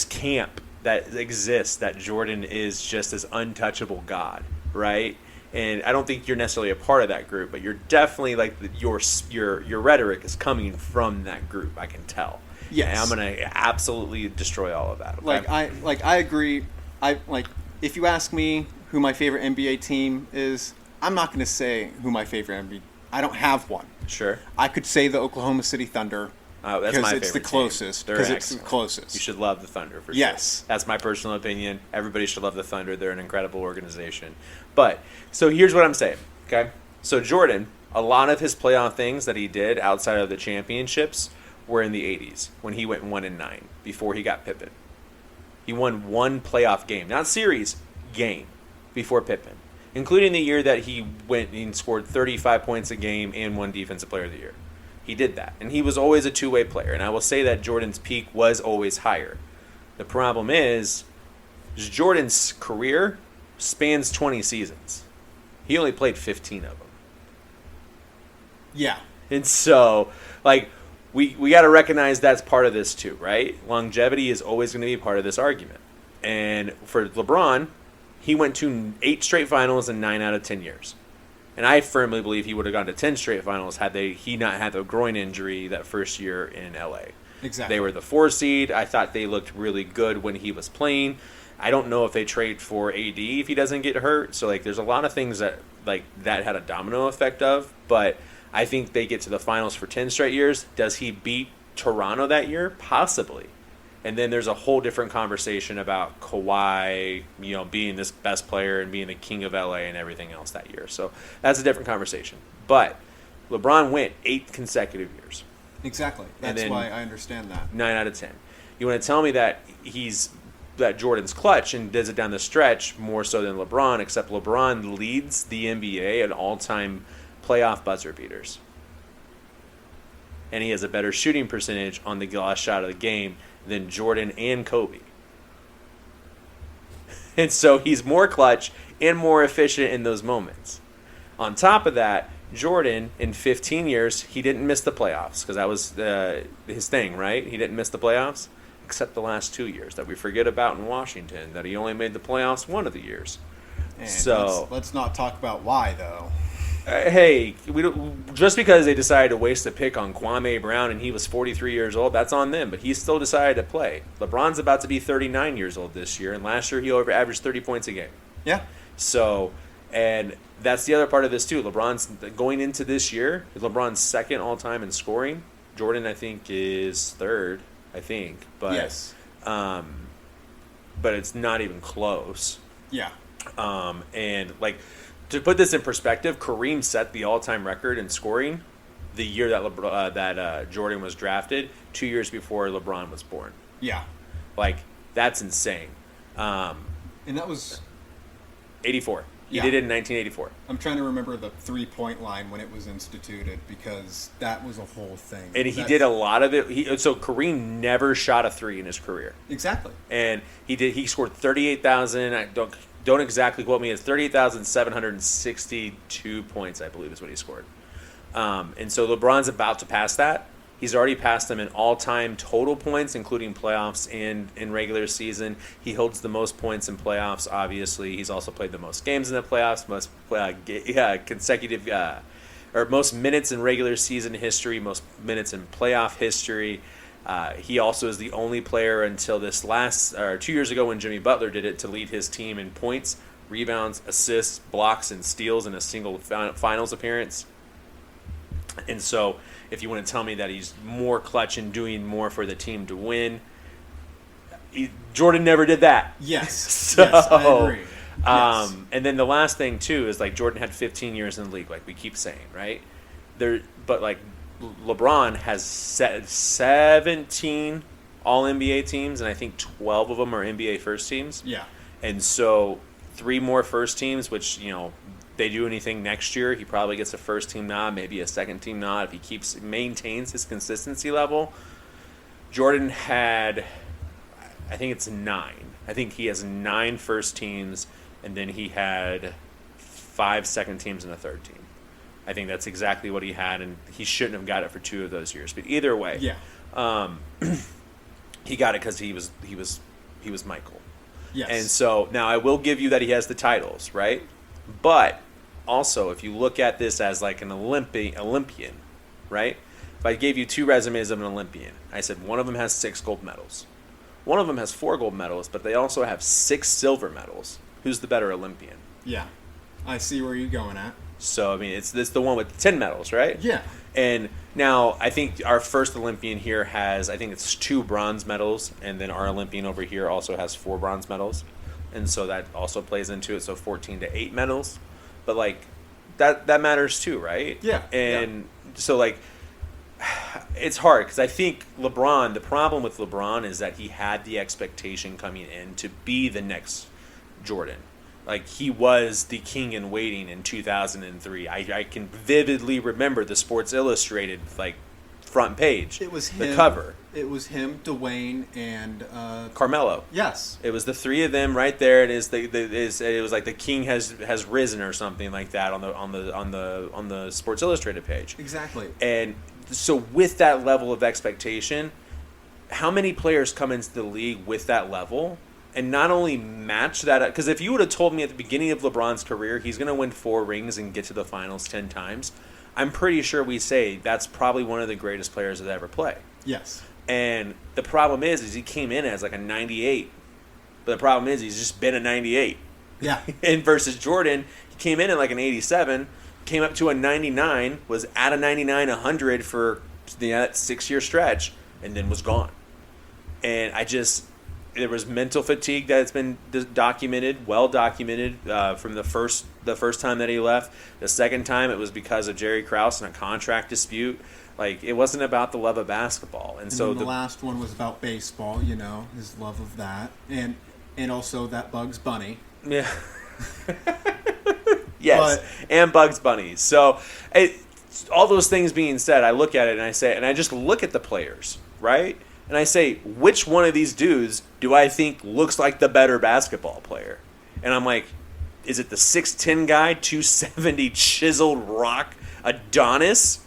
camp that exists, that Jordan is just this untouchable god, right? And I don't think you're necessarily a part of that group, but you're definitely like your rhetoric is coming from that group. I can tell.
Yes.
And I'm gonna absolutely destroy all of that. Okay?
I agree. If you ask me who my favorite NBA team is, I'm not going to say who my favorite NBA. I don't have one.
Sure.
I could say the Oklahoma City Thunder.
Oh, that's my favorite.
It's the closest. Because it's the closest.
You should love the Thunder for sure.
Yes.
That's my personal opinion. Everybody should love the Thunder. They're an incredible organization. But, so here's what I'm saying, okay? So Jordan, a lot of his playoff things that he did outside of the championships were in the 80s when he went 1-9 before he got Pippen. He won one playoff game, not series, game, before Pippen, including the year that he went and scored 35 points a game and won Defensive Player of the Year. He did that, and he was always a two-way player, and I will say that Jordan's peak was always higher. The problem is Jordan's career spans 20 seasons. He only played 15 of them.
Yeah.
And so, we got to recognize that's part of this too, right? Longevity is always going to be part of this argument. And for LeBron, he went to 8 straight finals in 9 out of 10 years. And I firmly believe he would have gone to 10 straight finals had he not had the groin injury that first year in LA.
Exactly.
They were the 4 seed. I thought they looked really good when he was playing. I don't know if they trade for AD if he doesn't get hurt. So there's a lot of things that that had a domino effect of, but I think they get to the finals for 10 straight years. Does he beat Toronto that year? Possibly. And then there's a whole different conversation about Kawhi, being this best player and being the king of LA and everything else that year. So that's a different conversation. But LeBron went 8 consecutive years.
Exactly. That's why I understand that.
9 out of 10. You want to tell me that that Jordan's clutch and does it down the stretch more so than LeBron, except LeBron leads the NBA in all-time playoff buzzer beaters. And he has a better shooting percentage on the last shot of the game than Jordan and Kobe. And so he's more clutch and more efficient in those moments. On top of that, Jordan, in 15 years, he didn't miss the playoffs because that was his thing, right? He didn't miss the playoffs, except the last 2 years that we forget about in Washington, that he only made the playoffs one of the years.
And
so
let's not talk about why, though.
Hey, just because they decided to waste a pick on Kwame Brown and he was 43 years old, that's on them, but he still decided to play. LeBron's about to be 39 years old this year, and last year he averaged 30 points a game.
Yeah.
So, and that's the other part of this too. LeBron's going into this year, LeBron's second all-time in scoring. Jordan, I think, is third, But,
yes.
But it's not even close.
Yeah.
And to put this in perspective, Kareem set the all-time record in scoring the year that Jordan was drafted, 2 years before LeBron was born.
Yeah.
That's insane.
And that was
84. He
Yeah.
did it in 1984.
I'm trying to remember the 3-point line when it was instituted because that was a whole thing.
And he did a lot of it. So Kareem never shot a 3 in his career.
Exactly.
And he scored 38,000. I don't exactly quote me. It's 38,762 points, I believe, is what he scored. And so LeBron's about to pass that. He's already passed him in all-time total points, including playoffs and in regular season. He holds the most points in playoffs, obviously. He's also played the most games in the playoffs, most consecutive or most minutes in regular season history, most minutes in playoff history. He also is the only player until 2 years ago when Jimmy Butler did it to lead his team in points, rebounds, assists, blocks, and steals in a single finals appearance. And so if you want to tell me that he's more clutch and doing more for the team to win, Jordan never did that.
Yes.
So,
yes, I agree. Yes.
And then the last thing too is like Jordan had 15 years in the league, like we keep saying, right? But like LeBron has 17 All-NBA teams, and I think 12 of them are NBA first teams.
Yeah.
And so 3 more first teams, which, you know, they do anything next year, he probably gets a first team nod, maybe a second team nod if he maintains his consistency level. Jordan had, I think it's 9. I think he has 9 first teams, and then he had 5 second teams and a third team. I think that's exactly what he had, and he shouldn't have got it for 2 of those years. But either way,
Yeah.
he got it because he was Michael.
Yes.
And so now I will give you that he has the titles, right? But also, if you look at this as like an Olympian, right? If I gave you 2 resumes of an Olympian, I said one of them has 6 gold medals. One of them has 4 gold medals, but they also have 6 silver medals. Who's the better Olympian?
Yeah. I see where you're going at.
So, I mean, it's the one with 10 medals, right?
Yeah.
And now I think our first Olympian here has, I think it's 2 bronze medals, and then our Olympian over here also has 4 bronze medals. And so that also plays into it, so 14 to 8 medals. But, like, that matters too, right?
Yeah.
And so, like, it's hard because I think the problem with LeBron is that he had the expectation coming in to be the next Jordan. Like, he was the king in waiting in 2003. I can vividly remember the Sports Illustrated, like, front page.
It was him.
The cover.
It was him, Dwayne, and
Carmelo.
yes.
It was the 3 of them right there. It was like the king has risen or something like that on the Sports Illustrated page.
Exactly.
And so with that level of expectation, how many players come into the league with that level and not only match that up? Because if you would have told me at the beginning of LeBron's career he's going to win 4 rings and get to the finals 10 times, I'm pretty sure we say that's probably one of the greatest players that ever play.
Yes.
And the problem is he came in as like a 98. But the problem is he's just been a 98.
Yeah.
And versus Jordan, he came in at like an 87, came up to a 99, was at a 99, 100 for that 6-year stretch, and then was gone. And there was mental fatigue that's been well documented from the first time that he left. The second time it was because of Jerry Krause and a contract dispute. Like, it wasn't about the love of basketball. And so
the last one was about baseball, you know, his love of that. And also that Bugs Bunny.
Yeah. Yes,
But-
and Bugs Bunny. So, all those things being said, I look at it and I just look at the players, right? And I say, which one of these dudes do I think looks like the better basketball player? And I'm like, is it the 6'10" guy, 270 chiseled rock Adonis?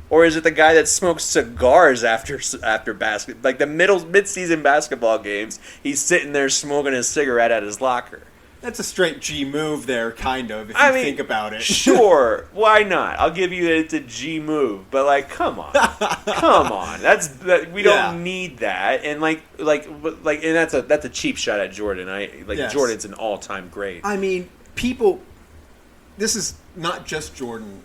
Or is it the guy that smokes cigars after basket, like the mid-season basketball games? He's sitting there smoking his cigarette at his locker.
That's a straight G move there, kind of, if you think about it.
Sure, why not? I'll give you that it's a G move, but like, come on, we don't need that, and and that's a cheap shot at Jordan.
Yes.
Jordan's an all-time great.
I mean, this is not just Jordan.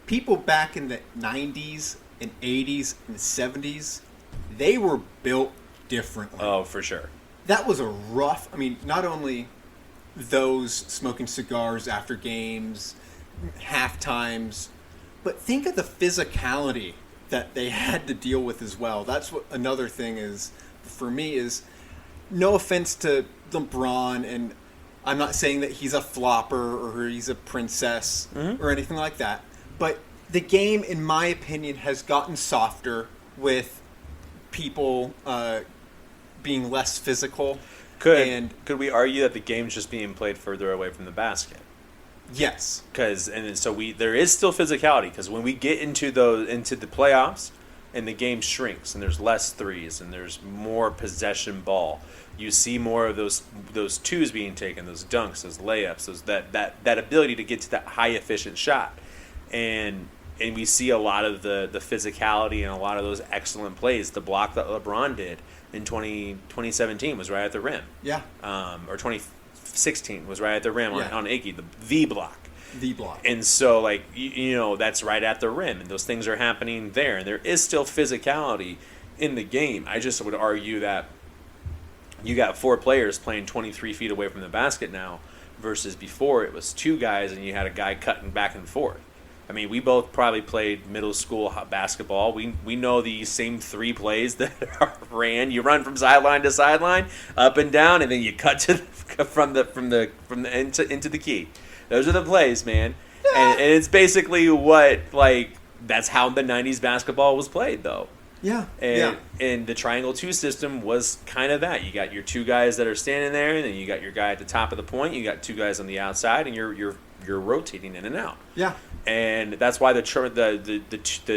People back in the 90s and 80s and 70s, they were built differently.
Oh, for sure.
That was not only those smoking cigars after games, half times, but think of the physicality that they had to deal with as well. That's what another thing is for me is, no offense to LeBron, and I'm not saying that he's a flopper or he's a princess or anything like that. But the game, in my opinion, has gotten softer with people being less physical.
Could we argue that the game's just being played further away from the basket?
Yes.
There is still physicality, because when we get into the playoffs and the game shrinks and there's less threes and there's more possession ball, you see more of those twos being taken, those dunks, those layups, that ability to get to that high efficient shot. and we see a lot of the physicality and a lot of those excellent plays. The block that LeBron did in 2017 was right at the rim.
Yeah.
Or 2016 was right at the rim
Yeah.
on Iggy, the block.
The block.
And so, like, you know, that's right at the rim, and those things are happening there. And there is still physicality in the game. I just would argue that you got 4 players playing 23 feet away from the basket now versus before it was 2 guys and you had a guy cutting back and forth. I mean, we both probably played middle school basketball. We know the same 3 plays that are ran. You run from sideline to sideline, up and down, and then you cut to from the end into the key. Those are the plays, man. And it's basically what, like, that's how the 90s basketball was played, though.
Yeah.
And the triangle 2 system was kind of that. You got your 2 guys that are standing there, and then you got your guy at the top of the point. You got 2 guys on the outside, and you're rotating in and out.
Yeah.
And that's why the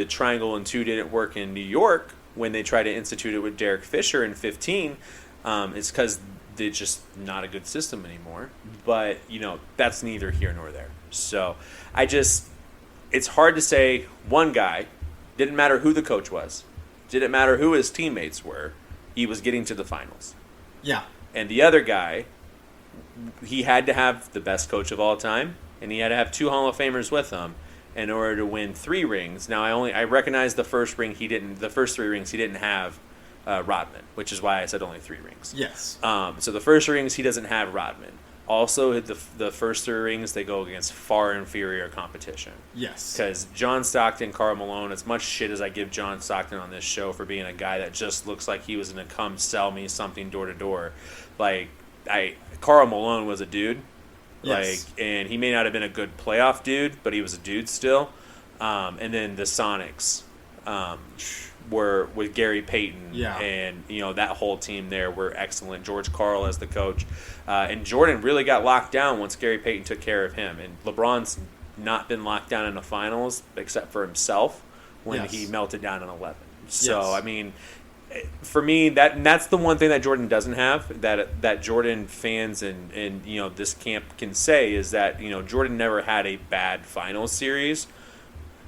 triangle and 2 didn't work in New York when they tried to institute it with Derek Fisher in 15. It's because it's just not a good system anymore. But, you know, that's neither here nor there. So it's hard to say one guy, didn't matter who the coach was, didn't matter who his teammates were, he was getting to the finals.
Yeah.
And the other guy, he had to have the best coach of all time, and he had to have 2 Hall of Famers with him in order to win 3 rings. Now, I recognize the first 3 rings he didn't have Rodman, which is why I said only 3 rings.
Yes.
So the first 3 rings he doesn't have Rodman. Also, the first 3 rings they go against far inferior competition.
Yes.
Because John Stockton, Karl Malone, as much shit as I give John Stockton on this show for being a guy that just looks like he was going to come sell me something door to door, like, Karl Malone was a dude.
Yes.
Like, and he may not have been a good playoff dude, but he was a dude still. And then the Sonics were with Gary Payton.
Yeah.
And, you know, that whole team there were excellent. George Karl as the coach. And Jordan really got locked down once Gary Payton took care of him. And LeBron's not been locked down in the finals except for himself when he melted down in 11. So,
Yes.
I mean, for me, that's the one thing that Jordan doesn't have, that Jordan fans and you know, this camp can say, is that, you know, Jordan never had a bad finals series,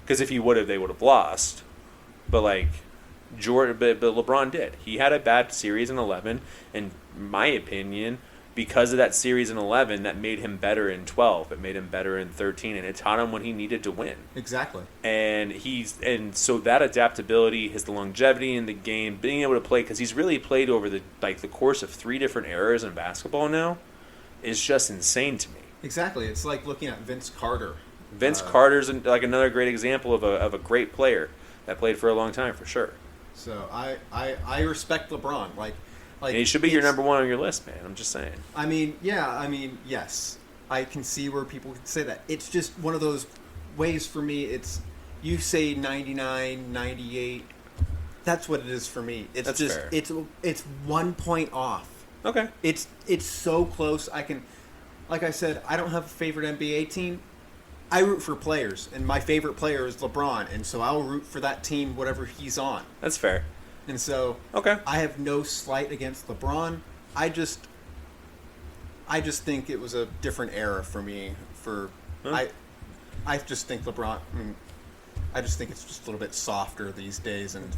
because if he would have, they would have lost. But like but LeBron did. He had a bad series in 11, in my opinion, because of that series in 11, that made him better in 12. It made him better in 13, and it taught him when he needed to win.
Exactly.
And so that adaptability, his longevity in the game, being able to play, because he's really played over the course of 3 different eras in basketball now, is just insane to me.
Exactly. It's like looking at Vince Carter.
Vince Carter's like another great example of a great player that played for a long time, for sure.
So I respect LeBron. Like
And he should be your number 1 on your list, man. I'm just saying.
I mean, yes. I can see where people can say that. It's just one of those ways for me. It's, you say 99, 98. That's what it is for me. It's
That's
just
fair.
It's 1 point off.
Okay.
It's so close. I can, like I said, I don't have a favorite NBA team. I root for players, and my favorite player is LeBron, and so I'll root for that team, whatever he's on.
That's fair.
And so,
Okay.
I have no slight against LeBron. I just think it was a different era for me. I just think LeBron. I just think it's just a little bit softer these days, and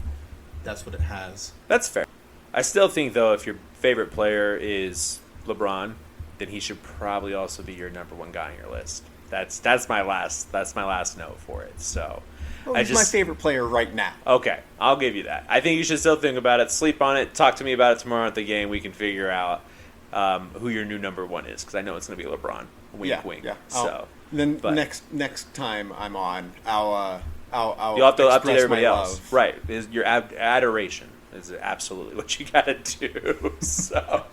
that's what it has.
That's fair. I still think, though, if your favorite player is LeBron, then he should probably also be your number 1 guy on your list. That's my last note for it. So,
He's my favorite player right now.
Okay, I'll give you that. I think you should still think about it, sleep on it, talk to me about it tomorrow at the game. We can figure out who your new number 1 is, because I know it's going to be LeBron. Wink, wink.
Yeah.
So
then next time I'm on, I'll
you'll have to update
express
everybody
my
else,
love.
right? Is your adoration is absolutely what you got to do. So.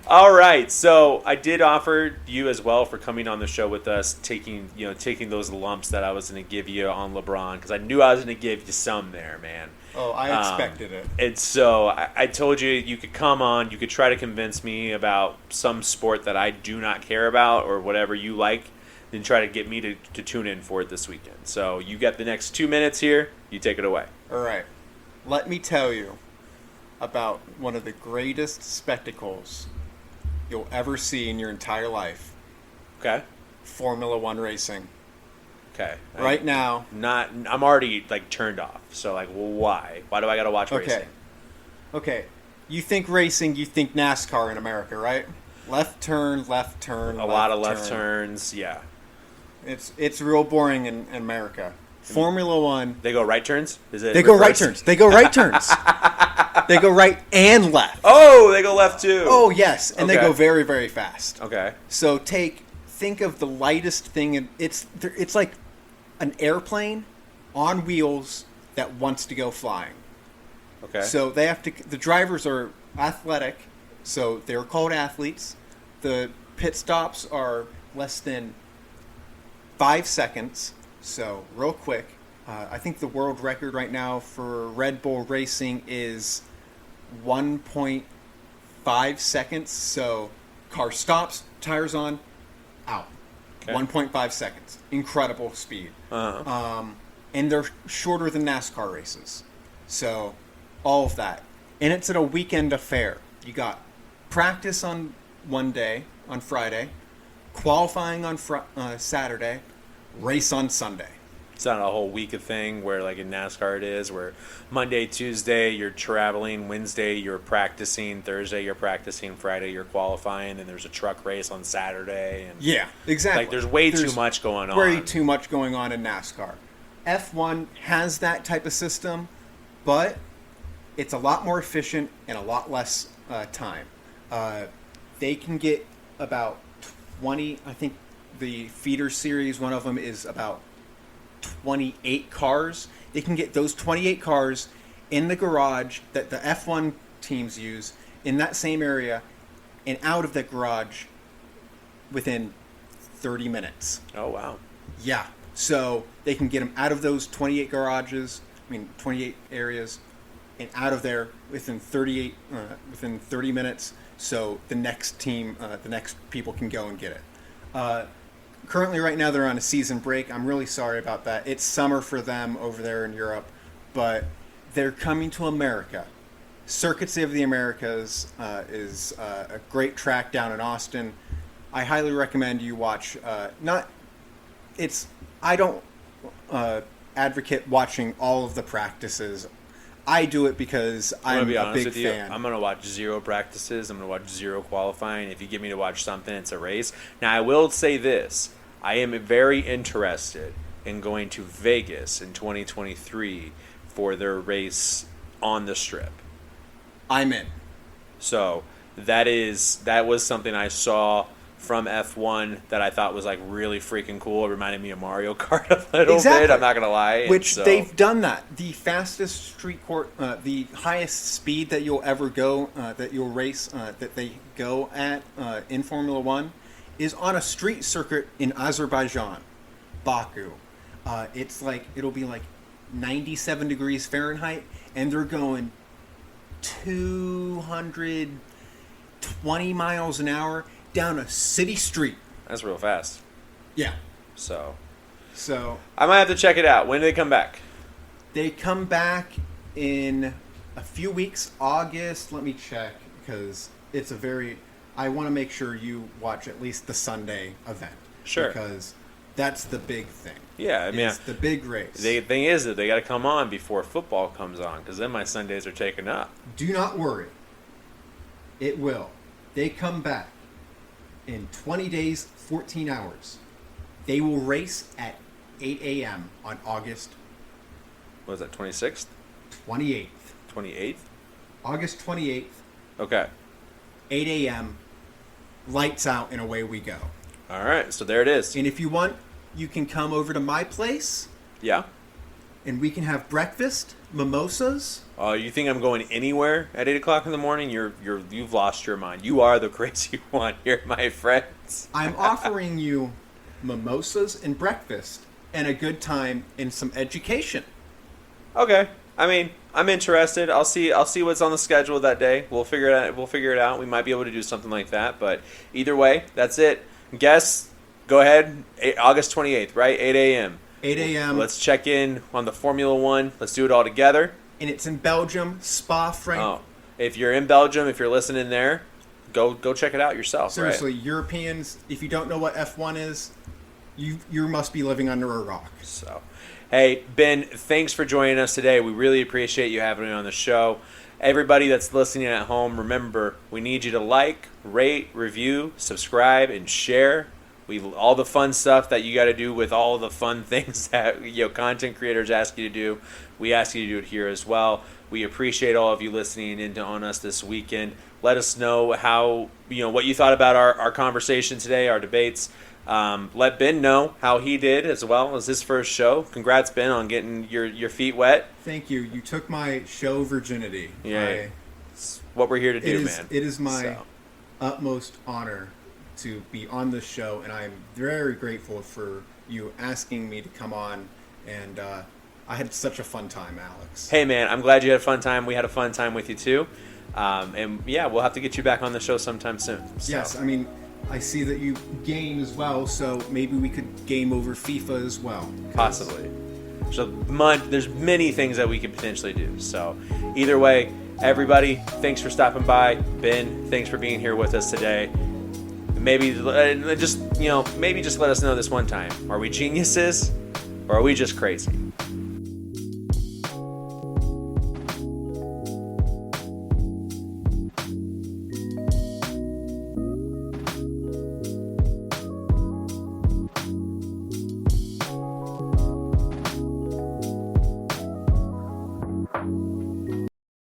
All right, so I did offer you as well for coming on the show with us, taking those lumps that I was going to give you on LeBron, because I knew I was going to give you some there, man.
Oh, I expected it.
And so I told you could come on, you could try to convince me about some sport that I do not care about or whatever you like, then try to get me to tune in for it this weekend. So you got the next 2 minutes here. You take it away.
All right. Let me tell you about one of the greatest spectacles you'll ever see in your entire life.
Okay.
Formula One racing.
Okay.
Right now.
I'm already like turned off. So like, why? Why do I gotta watch racing?
Okay. You think racing, you think NASCAR in America, right? Left turn, left turn.
A lot of left turns. Yeah.
It's real boring in America. Formula One.
They go right turns?
They go right turns. They go right turns. They go right and left.
Oh, they go left too.
Oh, yes. And
Okay.
they go very, very fast.
Okay.
So think of the lightest thing. It's like an airplane on wheels that wants to go flying.
Okay.
So the drivers are athletic, so they're called athletes. The pit stops are less than 5 seconds, so real quick. I think the world record right now for Red Bull Racing is 1.5 seconds. So car stops, tires on, out.
Okay.
1.5 seconds. Incredible speed.
Uh-huh.
And they're shorter than NASCAR races. So all of that. And it's at a weekend affair. You got practice on one day, on Friday, qualifying on Saturday, race on Sunday.
It's not a whole week of thing where like in NASCAR it is, where Monday, Tuesday you're traveling, Wednesday you're practicing, Thursday you're practicing, Friday you're qualifying, and there's a truck race on Saturday. And
Yeah, exactly.
like there's too much going on.
Way too much going on in NASCAR. F1 has that type of system, but it's a lot more efficient and a lot less time. They can get about 20, I think the feeder series, one of them is about 28 cars. They can get those 28 cars in the garage that the F1 teams use in that same area and out of the garage within 30 minutes.
Oh, wow.
Yeah. So they can get them out of those 28 areas and out of there within 30 minutes. So the next team, the next people can go and get it. Currently, right now, they're on a season break. I'm really sorry about that. It's summer for them over there in Europe, but they're coming to America. Circuits of the Americas is a great track down in Austin. I highly recommend you watch. I don't advocate watching all of the practices. I do it because I'm a big fan.
I'm going to watch 0 practices. I'm going to watch 0 qualifying. If you get me to watch something, it's a race. Now, I will say this. I am very interested in going to Vegas in 2023 for their race on the Strip.
I'm in.
So that was something I saw from F1 that I thought was like really freaking cool. It reminded me of Mario Kart a little bit. I'm not gonna lie.
They've done that. The fastest street court, the highest speed that you'll ever go, that you'll race, that they go at in Formula One, is on a street circuit in Azerbaijan, Baku. It'll be like 97 degrees Fahrenheit, and they're going 220 miles an hour down a city street.
That's real fast.
Yeah.
So
I
might have to check it out. When do they come back?
They come back in a few weeks, August. Let me check because I want to make sure you watch at least the Sunday event.
Sure.
Because that's the big thing.
Yeah, I mean,
it's the big race.
The thing is that they got to come on before football comes on, because then my Sundays are taken up.
Do not worry. It will. They come back in 20 days, 14 hours. They will race at 8 a.m. on August.
What is that, 26th?
28th.
28th?
August 28th.
Okay.
8 a.m. Lights out and away we go.
All right, so there it is.
And if you want, you can come over to my place.
Yeah.
And we can have breakfast, mimosas.
You think I'm going anywhere at 8 o'clock in the morning? You've lost your mind. You are the crazy one here, my friends.
I'm offering you mimosas and breakfast and a good time and some education.
Okay. I mean, I'm interested. I'll see what's on the schedule that day. We'll figure it out. We might be able to do something like that, but either way, that's it. Guess, go ahead. August 28th, right? 8 a.m.
8 a.m.
Let's check in on the Formula One. Let's do it all together.
And it's in Belgium, Spa-Francorchamps.
Oh, if you're in Belgium, if you're listening there, go check it out yourself.
Seriously,
right?
Europeans, if you don't know what F1 is, you must be living under a rock.
So, hey, Ben, thanks for joining us today. We really appreciate you having me on the show. Everybody that's listening at home, remember, we need you to like, rate, review, subscribe, and share. All the fun stuff that you got to do with all the fun things that content creators ask you to do, we ask you to do it here as well. We appreciate all of you listening in on us this weekend. Let us know how what you thought about our conversation today, our debates. Let Ben know how he did as well as his first show. Congrats, Ben, on getting your feet wet.
Thank you. You took my show virginity.
Yeah, it's what we're here to do, man.
It is my utmost honor to be on this show, and I'm very grateful for you asking me to come on, and I had such a fun time, Alex.
Hey, man, I'm glad you had a fun time. We had a fun time with you, too. And, yeah, we'll have to get you back on the show sometime soon. So.
Yes, I mean, I see that you game as well, so maybe we could game over FIFA as well.
Possibly. So there's many things that we could potentially do. So either way, everybody, thanks for stopping by. Ben, thanks for being here with us today. Maybe just let us know this one time. Are we geniuses or are we just crazy?